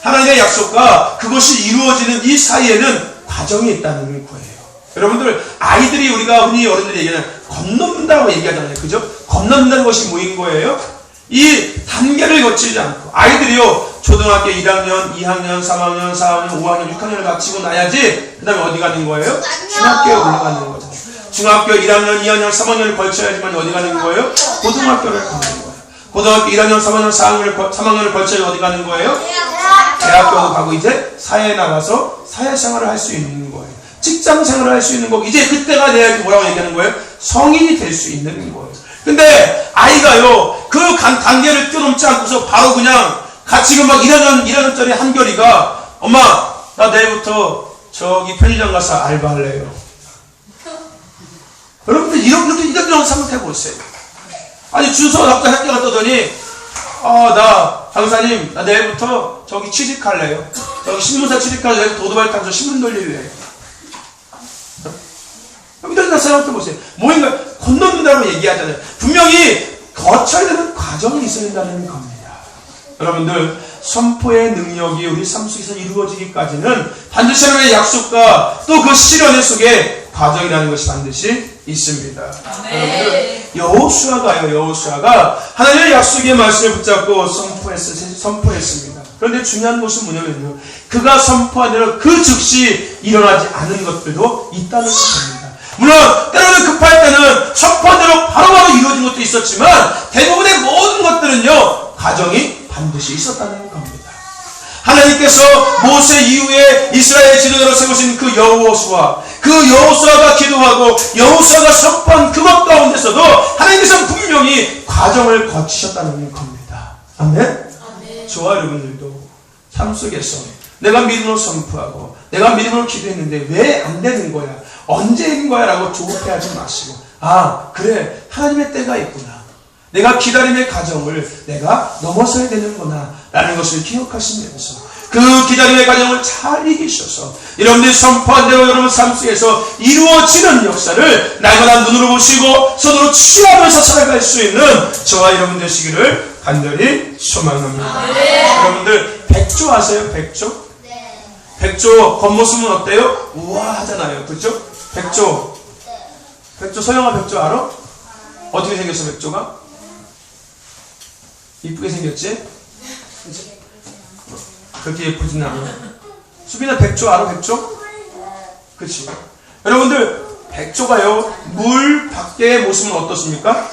하나님의 약속과 그것이 이루어지는 이 사이에는 과정이 있다는 거예요. 여러분들, 아이들이 우리가 흔히 어른들이 얘기하는 겁넘는다고 얘기하잖아요. 그죠? 겁넘는다는 것이 뭐인 거예요? 이 단계를 거치지 않고 아이들이요, 초등학교 1학년, 2학년, 3학년, 4학년, 5학년, 6학년을 마치고 나야지 그 다음에 어디 가는 거예요? 중학교에 올라가는 거잖아요. 중학교 1학년, 2학년, 3학년을 걸쳐야지만 어디 가는 거예요? 고등학교를 가는 거예요. 고등학교 1학년, 3학년, 3학년을 걸쳐야 어디 가는 거예요? 대학교도 가고 이제 사회에 나가서 사회생활을 할 수 있는 거예요. 직장생활을 할 수 있는 거고, 이제 그때가 돼야지 뭐라고 얘기하는 거예요? 성인이 될 수 있는 거예요. 근데 아이가요, 그 단계를 뛰어넘지 않고서 바로 그냥 지금 1학년짜리 한결이가 엄마, 나 내일부터 저기 편의점 가서 알바할래요. 여러분들 이런 생각해 보세요. 아니, 준서가 갑자기 학교 갔다 오더니 나 강사님, 나 내일부터 저기 취직할래요. 저기 신문사 취직하서 내가 오토바이 타면서 신문 돌릴래요. 이런 생각해 보세요. 뭐인가 건너는다고 얘기하잖아요. 분명히 거쳐야 되는 과정이 있어야 된다는 겁니다. 여러분들, 선포의 능력이 우리 삶 속에서 이루어지기까지는 반드시 하나님의 약속과 또 그 실현의 속에 과정이라는 것이 반드시 있습니다. 여러분들, 여호수아가 하나님의 약속의 말씀을 붙잡고 선포했습니다. 그런데 중요한 것은 뭐냐면요, 그가 선포한 대로 그 즉시 일어나지 않은 것들도 있다는 것입니다. 물론 때로는 급할 때는 선포한 대로 바로바로 이루어진 것도 있었지만 대부분의 모든 것들은요, 과정이 반드시 있었다는 겁니다. 하나님께서 모세 이후에 이스라엘 지도자로 세우신 그 여호수아가 기도하고 여호수아가 선포한 그것 가운데서도 하나님께서 분명히 과정을 거치셨다는 겁니다. 아멘? 저와 여러분들도 삶 속에서 내가 믿음으로 선포하고 내가 믿음으로 기도했는데 왜 안 되는 거야? 언제인 거야? 라고 조급해하지 마시고, 그래, 하나님의 때가 있구나, 내가 기다림의 과정을 내가 넘어서야 되는구나 라는 것을 기억하시면서 그 기다림의 과정을 잘 이기셔서 여러분들이 선포한 대로 여러분 삶 속에서 이루어지는 역사를 날마다 눈으로 보시고 손으로 취하면서 살아갈 수 있는 저와 여러분 되시기를 간절히 소망합니다. 여러분들, 백조 아세요? 백조? 백조 겉모습은 어때요? 우아하잖아요. 그렇죠? 백조 서영아, 백조 알아? 어떻게 생겼어 백조가? 이쁘게 생겼지? 그치? 그렇게 예쁘진 않아. 수빈아, 백조 알아? 백조? 그치? 여러분들, 백조가요, 물 밖의 모습은 어떻습니까?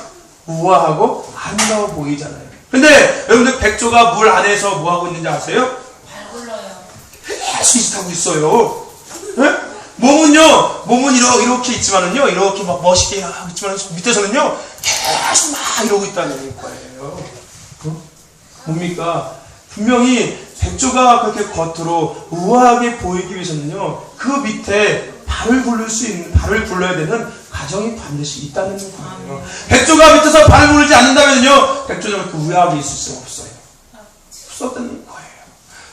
우아하고 아름다워 보이잖아요. 근데 여러분들, 백조가 물 안에서 뭐하고 있는지 아세요? 발 굴러요. 계속 짓하고 있어요. 네? 몸은 이렇게 있지만은요, 이렇게 막 멋있게 하고 있지만 밑에서는요, 계속 막 이러고 있다는 거예요. 뭡니까? 분명히 백조가 그렇게 겉으로 우아하게 보이기 위해서는요, 그 밑에 발을 굴려야 되는 과정이 반드시 있다는 거예요. 백조가 밑에서 발을 굴리지 않는다면요, 백조는 그 우아하게 있을 수 없어요. 없었다는 거예요.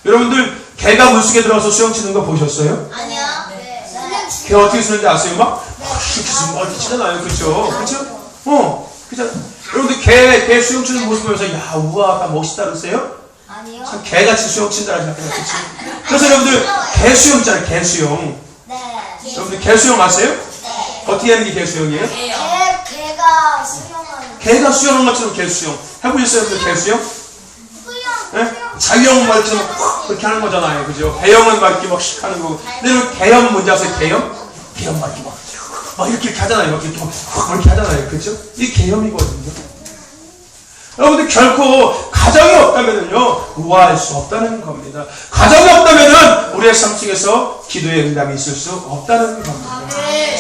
여러분들, 개가 물속에 들어가서 수영 치는 거 보셨어요? 아니요. 네. 개 어떻게 쓰는지 아세요? 막 이렇게 치잖아요. 그렇죠? 그렇죠? 그죠? 여러분들 개 수영 치는 모습 보면서 야, 우아하다, 멋있다 그러세요? 아니요. 참 개같이 수영 친다라고 생각해요. 그래서 여러분들 개 수영 있잖아요. 개 수영. 네. 여러분들 개 수영 아세요? 네. 어떻게 하는 게 개 수영이에요? 개가 수영하는. 개가 수영하는 것처럼 개 수영. 해보셨어요? 여러분들 개 수영? 수영. 네? 자유형 막 이렇게 막 그렇게 하는 거잖아요. 그죠? 배영은 막 이렇게 막 씩 하는 거고. 근데 여러분 개형 뭔지 아세요? 개형? 개형 막 이렇게 막 이렇게 하잖아요. 막 이렇게 막 이렇게 하잖아요. 그죠? 이게 개형이거든요. 여러분들 결코 가정이 없다면요, 우아할 수 없다는 겁니다. 가정이 없다면은 우리의 삶 속에서 기도의 응답이 있을 수 없다는 겁니다.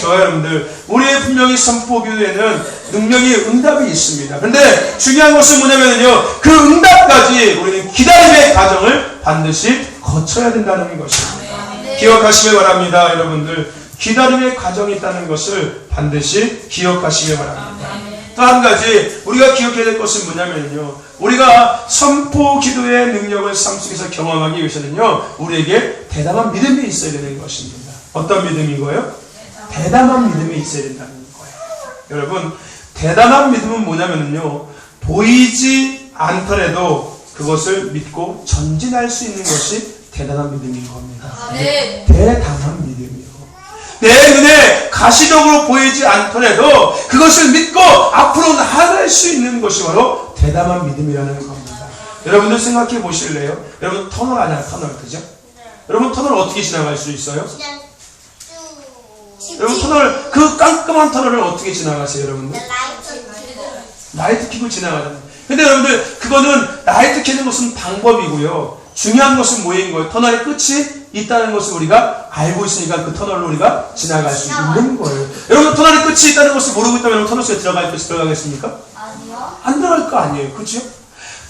저와 여러분들, 우리의 분명히 선포기도에는 능력이 응답이 있습니다. 근데 중요한 것은 뭐냐면요, 그 응답까지 우리는 기다림의 과정을 반드시 거쳐야 된다는 것입니다. 기억하시길 바랍니다, 여러분들. 기다림의 과정이 있다는 것을 반드시 기억하시길 바랍니다. 또 한 가지 우리가 기억해야 될 것은 뭐냐면요, 우리가 선포 기도의 능력을 삶 속에서 경험하기 위해서는요, 우리에게 대담한 믿음이 있어야 되는 것입니다. 어떤 믿음인 거예요? 대담한 믿음이 있어야 된다는 거예요. 여러분, 대담한 믿음은 뭐냐면요, 보이지 않더라도 그것을 믿고 전진할 수 있는 것이 대담한 믿음인 겁니다. 대담한 믿음이요. 내 눈에 가시적으로 보이지 않더라도 그것을 믿고 앞으로 나아갈 수 있는 것이 바로 대담한 믿음이라는 겁니다. 여러분들 생각해 보실래요? 여러분 터널 아니야, 터널, 그죠? 여러분 터널 어떻게 지나갈 수 있어요? 그냥 여러분 터널, 그 깜깜한 터널을 어떻게 지나가세요, 여러분들? 라이트 켜고 지나가잖아요. 근데 여러분들, 그거는 라이트 켜는 것은 방법이고요, 중요한 것은 뭐인 거예요? 터널의 끝이 있다는 것을 우리가 알고 있으니까 그 터널로 우리가 지나갈 수 있는 거예요. 여러분, 터널의 끝이 있다는 것을 모르고 있다면 여러분 터널 속에 들어가겠습니까? 아니요. 안 들어갈 거 아니에요. 그렇죠?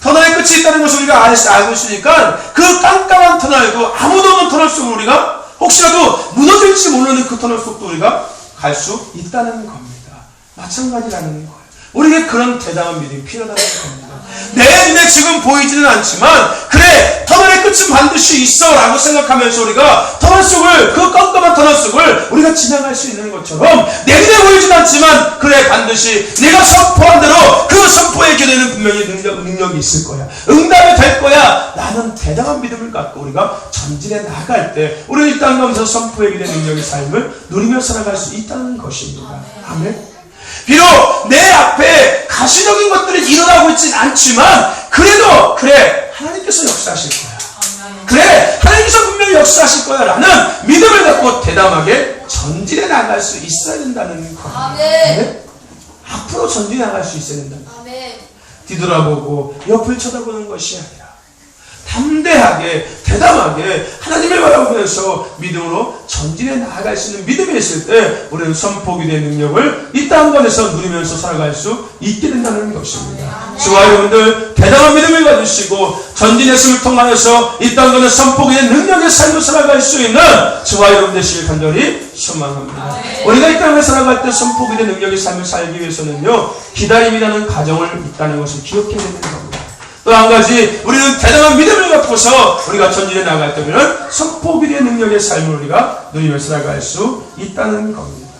터널의 끝이 있다는 것을 우리가 알고 있으니까 그 깜깜한 터널도 아무도 없는 터널 속으로 우리가 혹시라도 무너질지 모르는 그 터널 속도 우리가 갈 수 있다는 겁니다. 마찬가지라는 거예요. 우리에게 그런 대담한 믿음이 필요하다는 겁니다. 내 눈에 지금 보이지는 않지만 그래, 터널의 끝은 반드시 있어 라고 생각하면서 우리가 터널 속을, 그 깜깜한 터널 속을 우리가 지나갈 수 있는 것처럼 내 눈에 보이지는 않지만 그래, 반드시 내가 선포한 대로 그 선포의 기도에는 분명히 능력이 있을 거야, 응답이 될 거야 라는 대담한 믿음을 갖고 우리가 전진해 나갈 때 우리는 이 땅 가운데서 선포의 기도의 능력의 삶을 누리며 살아갈 수 있다는 것입니다. 아멘. 비록 내 앞에 가시적인 것들이 일어나고 있진 않지만 그래도 그래, 하나님께서 역사하실 거야, 그래, 하나님께서 분명히 역사하실 거야 라는 믿음을 갖고 대담하게 전진해 나갈 수 있어야 된다는 겁니다. 네? 앞으로 전진해 나갈 수 있어야 된다는 거예요. 뒤돌아보고 옆을 쳐다보는 것이 아니라 담대하게, 대담하게 하나님을 바라보면서 믿음으로 전진해 나아갈 수 있는 믿음이 있을 때 우리는 선포기도의 능력을 이 땅권에서 누리면서 살아갈 수 있게 된다는 것입니다. 저와 여러분들 대담한 믿음을 가지시고 전진의 숨을 통하여서 이 땅권의 선포기도의 능력의 삶을 살아갈 수 있는 저와 여러분 되시길 간절히 소망합니다. 우리가 이 땅을 살아갈 때 선포기도의 능력의 삶을 살기 위해서는요, 기다림이라는 과정을 있다는 것을 기억해야 되는 겁니다. 또 한 가지, 우리는 대단한 믿음을 갖고서 우리가 전진해 나갈 때면 선포기도의 능력의 삶을 우리가 누리며 살아갈 수 있다는 겁니다.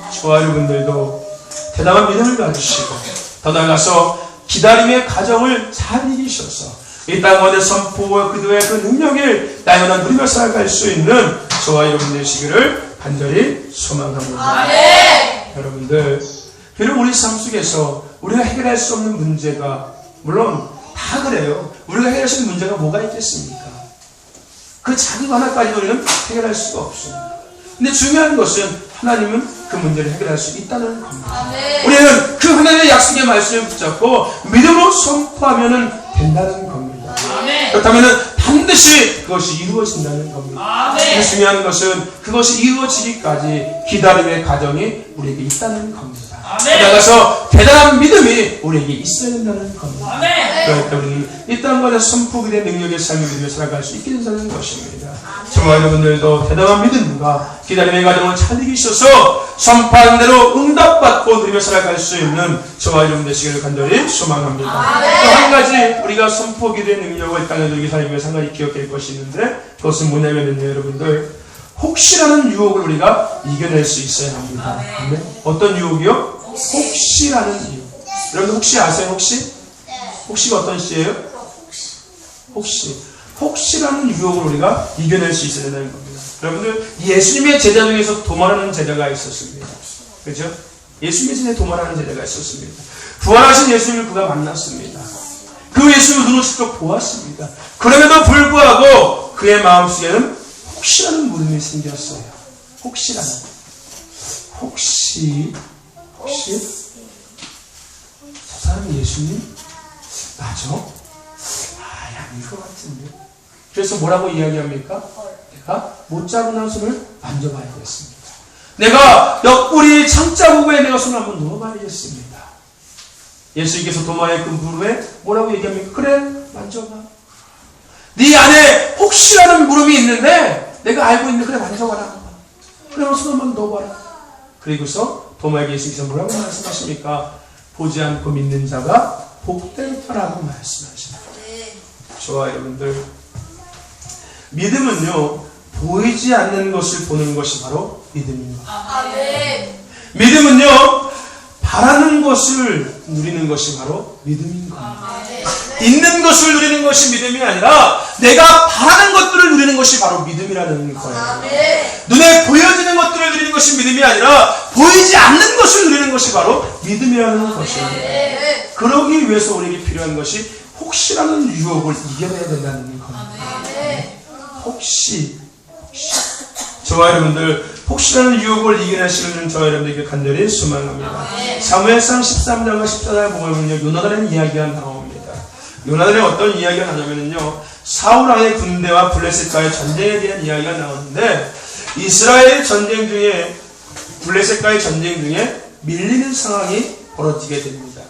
저와 여러분들도 대단한 믿음을 가지시고 더 나아가서 기다림의 과정을 잘 이기셔서 이 땅 가운데 선포와 기도의 그 능력을 날마다 누리며 살아갈 수 있는 저와 여러분 되시기를 간절히 소망합니다. 여러분들, 비록 우리 삶 속에서 우리가 해결할 수 없는 문제가, 물론 다 그래요. 우리가 해결할 수 있는 문제가 뭐가 있겠습니까? 그 작은 하나까지 우리는 해결할 수가 없습니다. 근데 중요한 것은 하나님은 그 문제를 해결할 수 있다는 겁니다. 우리는 그 하나님의 약속의 말씀을 붙잡고 믿음으로 선포하면 된다는 겁니다. 그렇다면 반드시 그것이 이루어진다는 겁니다. 그 중요한 것은 그것이 이루어지기까지 기다림의 과정이 우리에게 있다는 겁니다. 나가서 대단한 믿음이 우리에게 있어야 된다는 겁니다. 그렇기 때문에 이 땅과의 선포기의 능력의 삶을 믿으며 살아갈 수 있게 된다는 것입니다. 정말 여러분들도 대단한 믿음과 기다림의 과정을 잘 이기셔서 선포한 대로 응답받고 누리며 살아갈 수 있는 저와 여러분 되시기를 간절히 소망합니다. 또 한 가지 우리가 선포기의 능력을 이 땅에 누리게 살면서 한 가지 기억할 것이 있는데 그것은 뭐냐면요, 여러분들 혹시라는 유혹을 우리가 이겨낼 수 있어야 합니다. 어떤 유혹이요? 혹시라는 유혹. 여러분 혹시 아세요? 혹시가 어떤 시예요? 혹시라는 유혹을 우리가 이겨낼 수 있어야 된다는 겁니다. 여러분들 예수님의 제자 중에서 도말하는 제자가 있었습니다. 그렇죠? 예수님의 제자에 도말하는 제자가 있었습니다. 부활하신 예수님을 그가 만났습니다. 그 예수님을 눈으로 직접 보았습니다. 그럼에도 불구하고 그의 마음속에는 혹시라는 물음이 생겼어요. 혹시 저 사람 예수님? 맞아? 아닐 것 같은데. 그래서 뭐라고 이야기합니까? 내가 못자국난 손을 만져봐야겠습니다. 내가 옆구리 창자국에 내가 손을 한번 넣어봐야겠습니다. 예수님께서 도마의 그 무릎에 뭐라고 얘기합니까? 그래, 만져봐. 네 안에 혹시라는 물음이 있는데 내가 알고 있는데 그래, 만져봐라. 그래, 손 한번 넣어봐라. 그리고서 도마에게 예수님께서 뭐라고 말씀하십니까? 보지 않고 믿는 자가 복되다라고 말씀하십니다. 저와 여러분들, 믿음은요, 보이지 않는 것을 보는 것이 바로 믿음입니다. 믿음은요, 바라는 것을 누리는 것이 바로 믿음인 겁니다. 있는 것을 누리는 것이 믿음이 아니라 내가 바라는 것들을 누리는 것이 바로 믿음이라는 거예요. 눈에 보여지는 것들을 누리는 것이 믿음이 아니라 보이지 않는 것을 누리는 것이 바로 믿음이라는 것입니다. 그러기 위해서 우리에게 필요한 것이 혹시라는 유혹을 이겨내야 된다는 겁니다. 혹시 저와 여러분들 혹시라는 유혹을 이겨내시는 저와 여러분들에게 간절히 소망합니다. 사무엘상 13장과 14장을 보면요, 요나단의 이야기가 나옵니다. 요나단의 어떤 이야기가 나냐면요, 사울 왕의 군대와 블레셋과의 전쟁에 대한 이야기가 나오는데, 이스라엘 전쟁 중에 블레셋과의 전쟁 중에 밀리는 상황이 벌어지게 됩니다.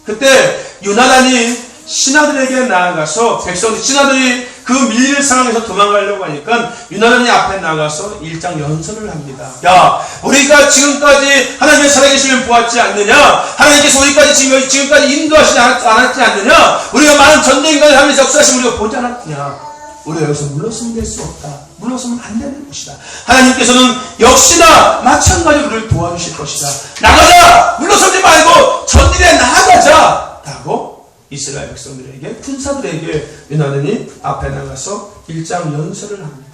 그때 요나단이 신하들에게 나아가서 신하들이 그 밀리는 상황에서 도망가려고 하니까 요나단이 앞에 나가서 일장 연설을 합니다. 야, 우리가 지금까지 하나님의 살아계심을 보았지 않느냐? 하나님께서 우리까지 지금까지 인도하시지 않았지 않느냐? 우리가 많은 전쟁과의 하나님의 역사하심을 우리가 보지 않았느냐? 우리가 여기서 물러서면 될 수 없다. 물러서면 안 되는 것이다. 하나님께서는 역시나 마찬가지로 우리를 도와주실 것이다. 나가자! 물러서지 말고 전일에 나아가자! 라고 이스라엘 백성들에게, 군사들에게 요나단이 앞에 나가서 일장 연설을 합니다.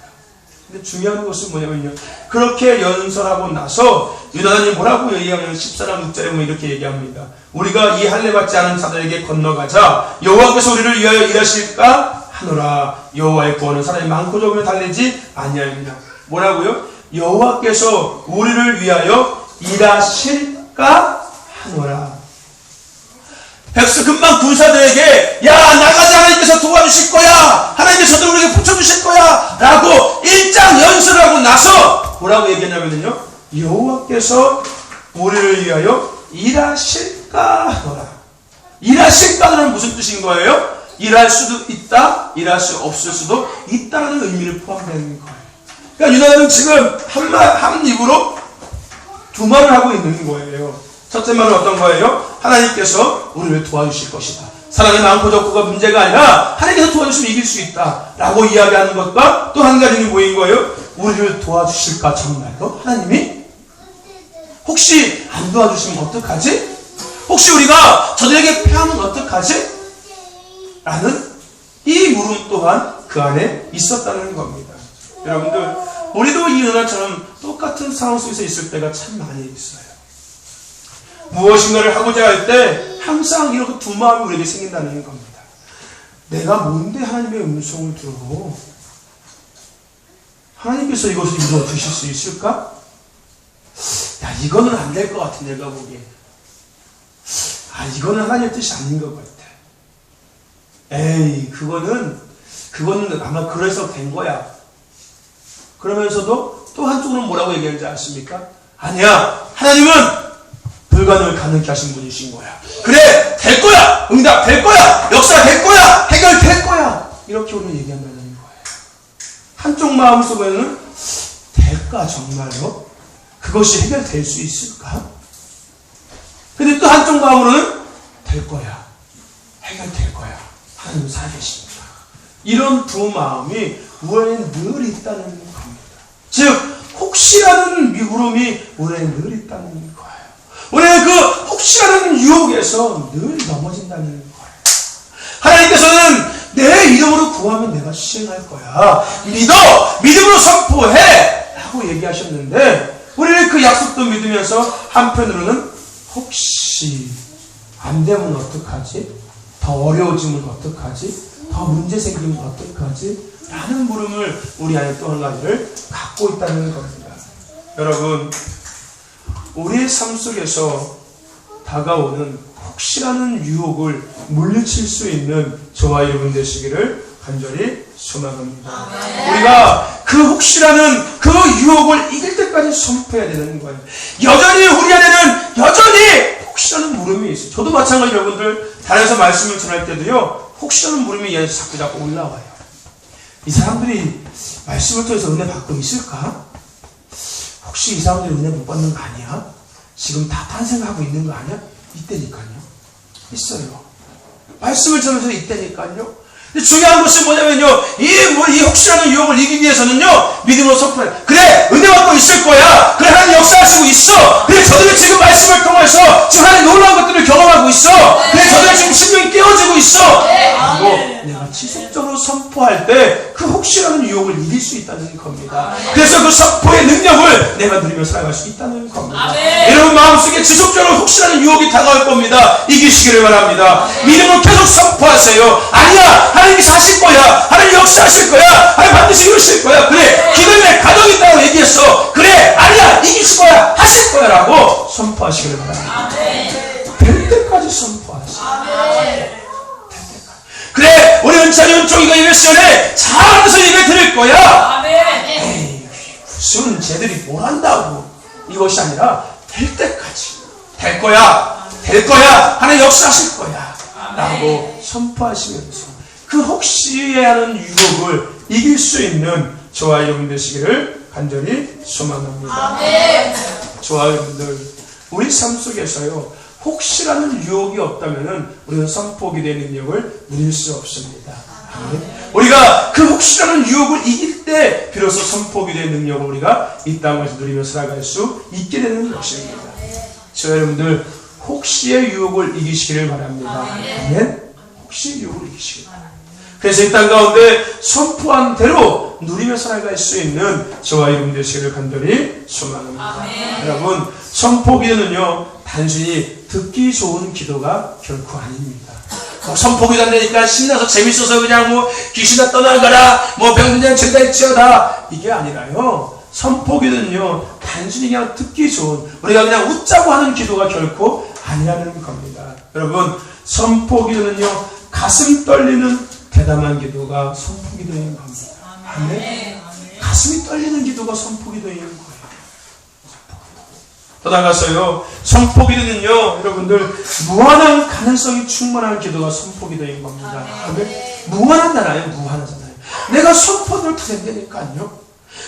근데 중요한 것은 뭐냐면요, 그렇게 연설하고 나서 요나단이 뭐라고 얘기하냐면 14장 6절에 보면 이렇게 얘기합니다. 우리가 이 할례 받지 않은 자들에게 건너가자. 여호와께서 우리를 위하여 일하실까 하노라. 여호와의 구원은 사람이 많고 적으면 달리지 아니하리라. 뭐라고요? 여호와께서 우리를 위하여 일하실까 하노라. 금방 군사들에게 야, 나가자, 하나님께서 도와주실 거야, 하나님께서 우리에게 붙여주실 거야 라고 일장 연설을 하고 나서 뭐라고 얘기했냐면요, 여호와께서 우리를 위하여 일하실까 하노라. 일하실까 하노라는 무슨 뜻인 거예요? 일할 수도 있다, 일할 수 없을 수도 있다는 의미를 포함되는 거예요. 그러니까 유다는 지금 한 입으로 두 말을 하고 있는 거예요. 첫째 말은 어떤 거예요? 하나님께서 우리를 도와주실 것이다. 사랑이 많고 적고가 문제가 아니라 하나님께서 도와주시면 이길 수 있다 라고 이야기하는 것과 또 한 가지는 뭐인 거예요? 우리를 도와주실까 정말로? 하나님이? 혹시 안 도와주시면 어떡하지? 혹시 우리가 저들에게 패하면 어떡하지? 라는 이 물음 또한 그 안에 있었다는 겁니다. 여러분들, 우리도 이 은하처럼 똑같은 상황 속에서 있을 때가 참 많이 있어요. 무엇인가를 하고자 할 때 항상 이렇게 두 마음이 우리에게 생긴다는 겁니다. 내가 뭔데 하나님의 음성을 들어? 하나님께서 이것을 이루어 주실 수 있을까? 야, 이거는 안 될 것 같아, 내가 보기에. 이거는 하나님의 뜻이 아닌 것 같아. 에이, 그거는 아마 그래서 된 거야. 그러면서도 또 한쪽으로는 뭐라고 얘기하는지 아십니까? 아니야, 하나님은 불가능을 가능케 하신 분이신 거야. 그래, 될 거야. 응답 될 거야. 역사 될 거야. 해결될 거야. 이렇게 우리는 얘기한다는 거예요. 한쪽 마음 속에는 될까 정말로? 그것이 해결될 수 있을까? 근데 또 한쪽 마음으로는 될 거야. 해결될 거야. 하나님 살아계십니다. 이런 두 마음이 우리는 늘 있다는 겁니다. 즉 혹시라는 미구름이 우리는 늘 있다는 거예요. 우리는 그 혹시라는 유혹에서 늘 넘어진다는 거예요. 하나님께서는 내 이름으로 구하면 내가 시행할 거야. 믿어! 믿음으로 선포해! 라고 얘기하셨는데 우리는 그 약속도 믿으면서 한편으로는 혹시 안 되면 어떡하지? 더 어려워지면 어떡하지? 더 문제 생기면 어떡하지? 라는 물음을 우리 안에 또 한 가지를 갖고 있다는 겁니다. 여러분, 우리의 삶 속에서 다가오는 혹시라는 유혹을 물리칠 수 있는 저와 여러분 되시기를 간절히 소망합니다. 우리가 그 혹시라는 그 유혹을 이길 때까지 선포해야 되는 거예요. 여전히 우리 안에는 여전히 혹시라는 물음이 있어요. 저도 마찬가지 여러분들 다른 데서 말씀을 전할 때도요. 혹시라는 물음이 얘에서 자꾸 올라와요. 이 사람들이 말씀을 통해서 은혜 받고 있을까? 혹시 이 사람들이 은혜 못 받는 거 아니야? 지금 다 탄생하고 있는 거 아니야? 이때니까요. 있어요. 말씀을 전해서 이때니까요. 근데 중요한 것은 뭐냐면요. 이 혹시라는 유혹을 이기기 위해서는요. 믿음으로 선포해. 그래! 은혜 받고 있을 거야! 그래! 하나님 역사하시고 있어! 그래! 저들이 지금 말씀을 통해서 지금 하나님 놀라운 것들을 경험하고 있어! 그래! 저들이 지금 심령이 깨어지고 있어! 그리고 내가 지속적으로 선포할 때 그 혹시라는 유혹을 이길 수 있다는 겁니다. 그래서 그 선포의 능력을 내가 누리며 살아갈 수 있다는 겁니다. 여러분 마음속에 지속적으로 혹시라는 유혹이 다가올 겁니다. 이기시기를 바랍니다. 믿음을 계속 선포하세요. 아니야! 하나님이 사실 거야! 하나님 역사하실 거야! 하나님 반드시 이루실 거야! 그래! 기도에 가정이 있다고 얘기했어! 그래! 아니야! 이기실 거야! 하실 거야! 라고 선포하시기를 바랍니다. 될 때까지 선포하세요. 그래! 우리 은찬이 은총이가 예배 시간에 잘해서 예배 드릴 거야! 에이, 무슨 쟤들이 뭘 한다고. 이것이 아니라 될 때까지 될 거야! 될 거야! 하나님 역사하실 거야! 라고 선포하시면서 그 혹시에 하는 유혹을 이길 수 있는 저와 여러분 되시기를 간절히 소망합니다. 저와 여러분들 우리 삶 속에서요. 혹시라는 유혹이 없다면 우리는 선포 기도의 능력을 누릴 수 없습니다. 우리가 그 혹시라는 유혹을 이길 때 비로소 선포 기도의 능력을 우리가 이 땅에서 누리며 살아갈 수 있게 되는 것입니다. 저 여러분들 혹시의 유혹을 이기시기를 바랍니다. 아멘. 혹시의 유혹을 이기시기를 바랍니다. 그래서 이 땅 가운데 선포한 대로 누리며 살아갈 수 있는 저와 여러분 되시기를 간절히 소망합니다. 여러분 선포 기도는요 단순히 듣기 좋은 기도가 결코 아닙니다. 선포 기도 안 되니까 신나서 재밌어서 그냥 귀신아 떠나가라 병든자 전달지어다 이게 아니라요. 선포 기도는요 단순히 그냥 듣기 좋은 우리가 그냥 웃자고 하는 기도가 결코 아니라는 겁니다. 여러분 선포 기도는요 가슴 떨리는 대담한 기도가 선포 기도인 겁니다. 아멘. 가슴이 떨리는 기도가 선포 기도인 거예요. 더 나가서요 선포 기도는요 여러분들 무한한 가능성이 충만한 기도가 선포 기도인 겁니다. 아멘. 무한하잖아요. 무한하잖아요. 내가 선포를 타낸다니까요.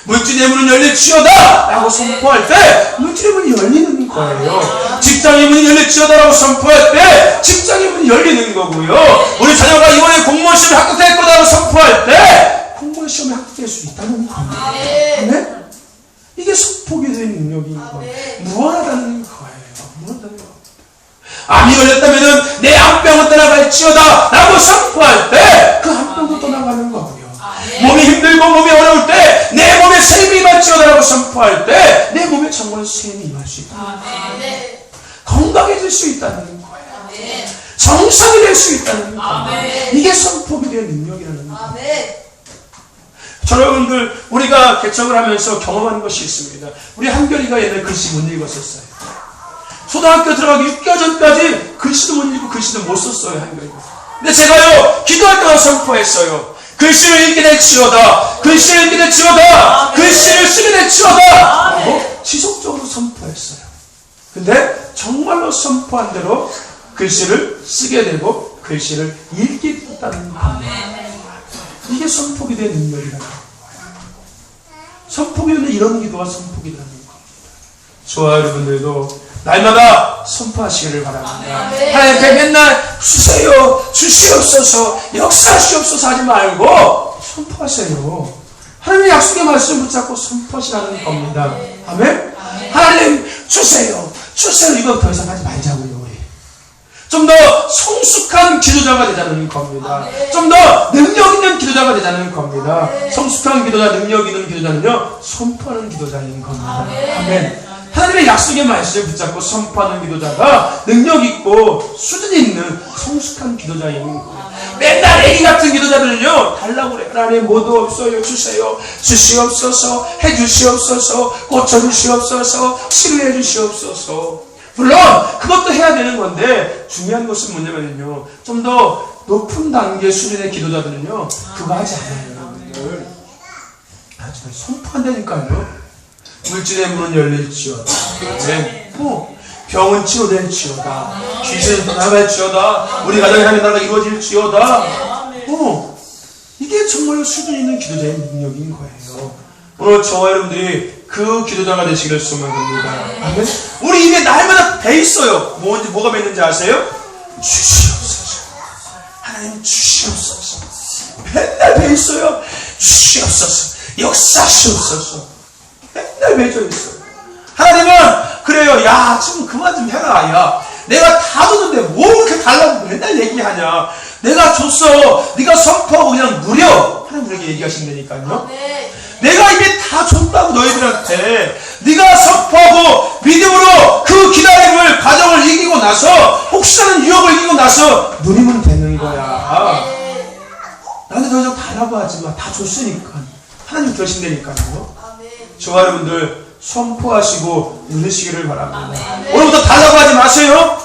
물질의 문은 열릴지어다 라고 선포할 때 물질의 문이 열리는 거예요. 직장의 문이 열릴지어다 라고 선포할 때 직장의 문이 열리는 거고요. 우리 자녀가 이번에 공무원 시험에 합격될 거다라고 선포할 때 공무원 시험에 합격될 수 있다는 겁니다. 아멘? 이게 선포 기도의 능력인 거예요. 무한하다는 거예요. 무한하다는 거예요. 암이 걸렸다면 내 암병은 떠나갈지어다 라고 선포할 때 그 암병도 떠나가는 거고요. 몸이 힘들고 몸이 어려울 때 내 몸에 셈이 임할지어다라고 선포할 때 내 몸에 정말 셈이 임할 수 있다는 거예요. 건강해질 수 있다는 거예요. 정상이 될 수 있다는 거예요. 이게 선포 기도의 능력이라는 거예요. 여러분들 우리가 개척을 하면서 경험한 것이 있습니다. 우리 한결이가 옛날 글씨 못 읽었었어요. 초등학교 들어가기 6개월 전까지 글씨도 못 읽고 글씨도 못 썼어요. 한결이가. 근데 제가요 기도할 때마다 선포했어요. 글씨를 읽게 될지어다. 글씨를 읽게 될지어다. 글씨를 쓰게 될지어다. 라고 지속적으로 선포했어요. 근데 정말로 선포한 대로 글씨를 쓰게 되고 글씨를 읽게 됐다는 겁니다. 이게 선포기도의 능력이라는 거예요. 선포기도는 이런 기도가 선포기도라는 겁니다. 저와 여러분들도 날마다 선포하시기를 바랍니다. 하나님 앞에 맨날 주세요, 주시옵소서, 역사하시옵소서 하지 말고 선포하세요. 하나님의 약속의 말씀 붙잡고 선포하시라는 겁니다. 아멘? 하나님 주세요, 주세요. 이거 더 이상 하지 말자고요. 좀 더 성숙한 기도자가 되자는 겁니다. 좀 더 능력 있는 기도자가 되자는 겁니다. 성숙한 기도자, 능력 있는 기도자는요, 선포하는 기도자인 겁니다. 아멘. 하나님의 약속의 말씀을 붙잡고 선포하는 기도자가 능력 있고 수준 있는 성숙한 기도자인 거예요. 맨날 애기 같은 기도자들은요, 달라고 그래. 하나님 뭐도 없어요, 주세요, 주시옵소서, 해주시옵소서, 고쳐주시옵소서, 치료해 주시옵소서. 물론 그것도 해야 되는 건데 중요한 것은 뭐냐면요, 좀 더 높은 단계 수준의 기도자들은요 그거 하지 않아요. 여러분들 하지만 선포한다니까요. 물질의 문은 열릴지어다, 병은 치료될지어다, 귀신은 떠나갈지어다, 우리 가정의 하나님의 나라가 이루어질지어다. 이게 정말 수준 있는 기도자의 능력인 거예요. 오늘 저와 여러분들이 그 기도자가 되시기를 소망합니다. 아멘. 우리 입에 날마다 배 있어요. 뭐가 뱉는지 아세요? 주시옵소서. 하나님 주시옵소서. 맨날 배 있어요. 주시옵소서. 역사시옵소서. 맨날 배져 있어요. 하나님은 그래요. 야, 지금 그만 좀 해라. 야, 내가 다 줬는데 뭐 그렇게 달라고 맨날 얘기하냐. 내가 줬어. 네가 선포하고 그냥 누려. 하나님 그렇게 얘기하신다니까요. 내가 이미 다 줬다고 너희들한테. 네가 선포하고 믿음으로 그 기다림을, 과정을 이기고 나서, 혹시라는 유혹을 이기고 나서 누리면 되는 거야. 나한테 더 이상 달라고 하지 마. 다 줬으니까. 하나님 그러신다니까요. 저와 여러분들 선포하시고 누리시기를 바랍니다. 오늘부터 달라고 하지 마세요.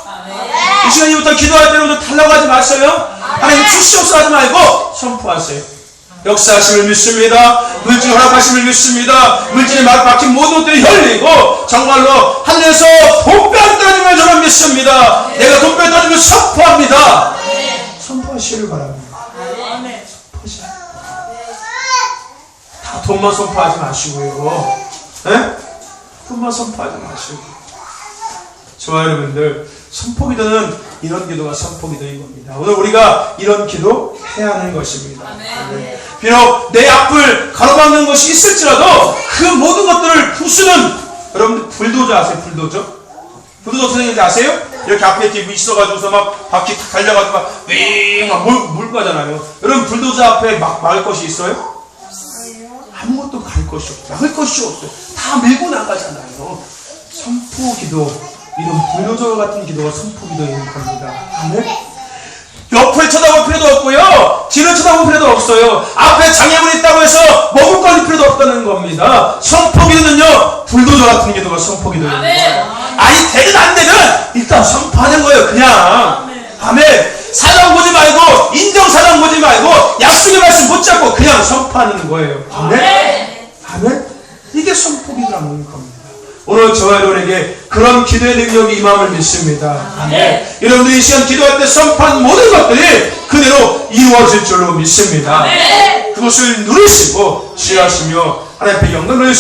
이 시간부터 기도할 때는 달라고 하지 마세요. 하나님 주시옵소서 하지 말고 선포하세요. 역사하심을 믿습니다. 물질 허락하심을 믿습니다. 물질에 막힌 모든 것들이 열리고 정말로 하늘에서 돈벼락 떨어짐을 저는 믿습니다. 내가 돈벼락 떨어짐을 선포합니다. 선포하시기를 바랍니다. 선포하시라. 다 돈만 선포하지 마시고요. 돈만 선포하지 마시고. 저와 여러분들, 선포기도는 이런 기도가 선포기도인 겁니다. 오늘 우리가 이런 기도 해야 하는 것입니다. 비록 내 앞을 가로막는 것이 있을지라도 그 모든 것들을 부수는, 여러분들 불도저 아세요? 불도저? 불도저 선생님 아세요? 이렇게 앞에 이렇게 있어가지고서 막 바퀴 탁 달려가지고 막 몰고 가잖아요. 여러분 불도저 앞에 막을 것이 있어요? 아무것도 갈 것이 없어요. 막을 것이 없어요. 다 밀고 나가잖아요. 선포기도, 이런 불도저 같은 기도가 선포기도인 겁니다. 아멘? 옆을 쳐다볼 필요도 없고요, 뒤를 쳐다볼 필요도 없어요. 앞에 장애물이 있다고 해서 머뭇거릴 필요도 없다는 겁니다. 선포기도는요, 불도저 같은 기도가 선포기도인 거예요. 아니 되든 안 되든 일단 선포하는 거예요. 그냥. 아멘. 사정 보지 말고, 인정사정 보지 말고, 약속의 말씀 붙잡고 그냥 선포하는 거예요. 아멘. 아멘. 이게 선포기도라는 겁니다. 오늘 저와 여러분에게 그런 기도의 능력이 임함을 믿습니다. 아멘. 여러분들이 이 시간 기도할 때 선포한 모든 것들이 그대로 이루어질 줄로 믿습니다. 그것을 누리시고 취하시며 하나님 앞에 영광을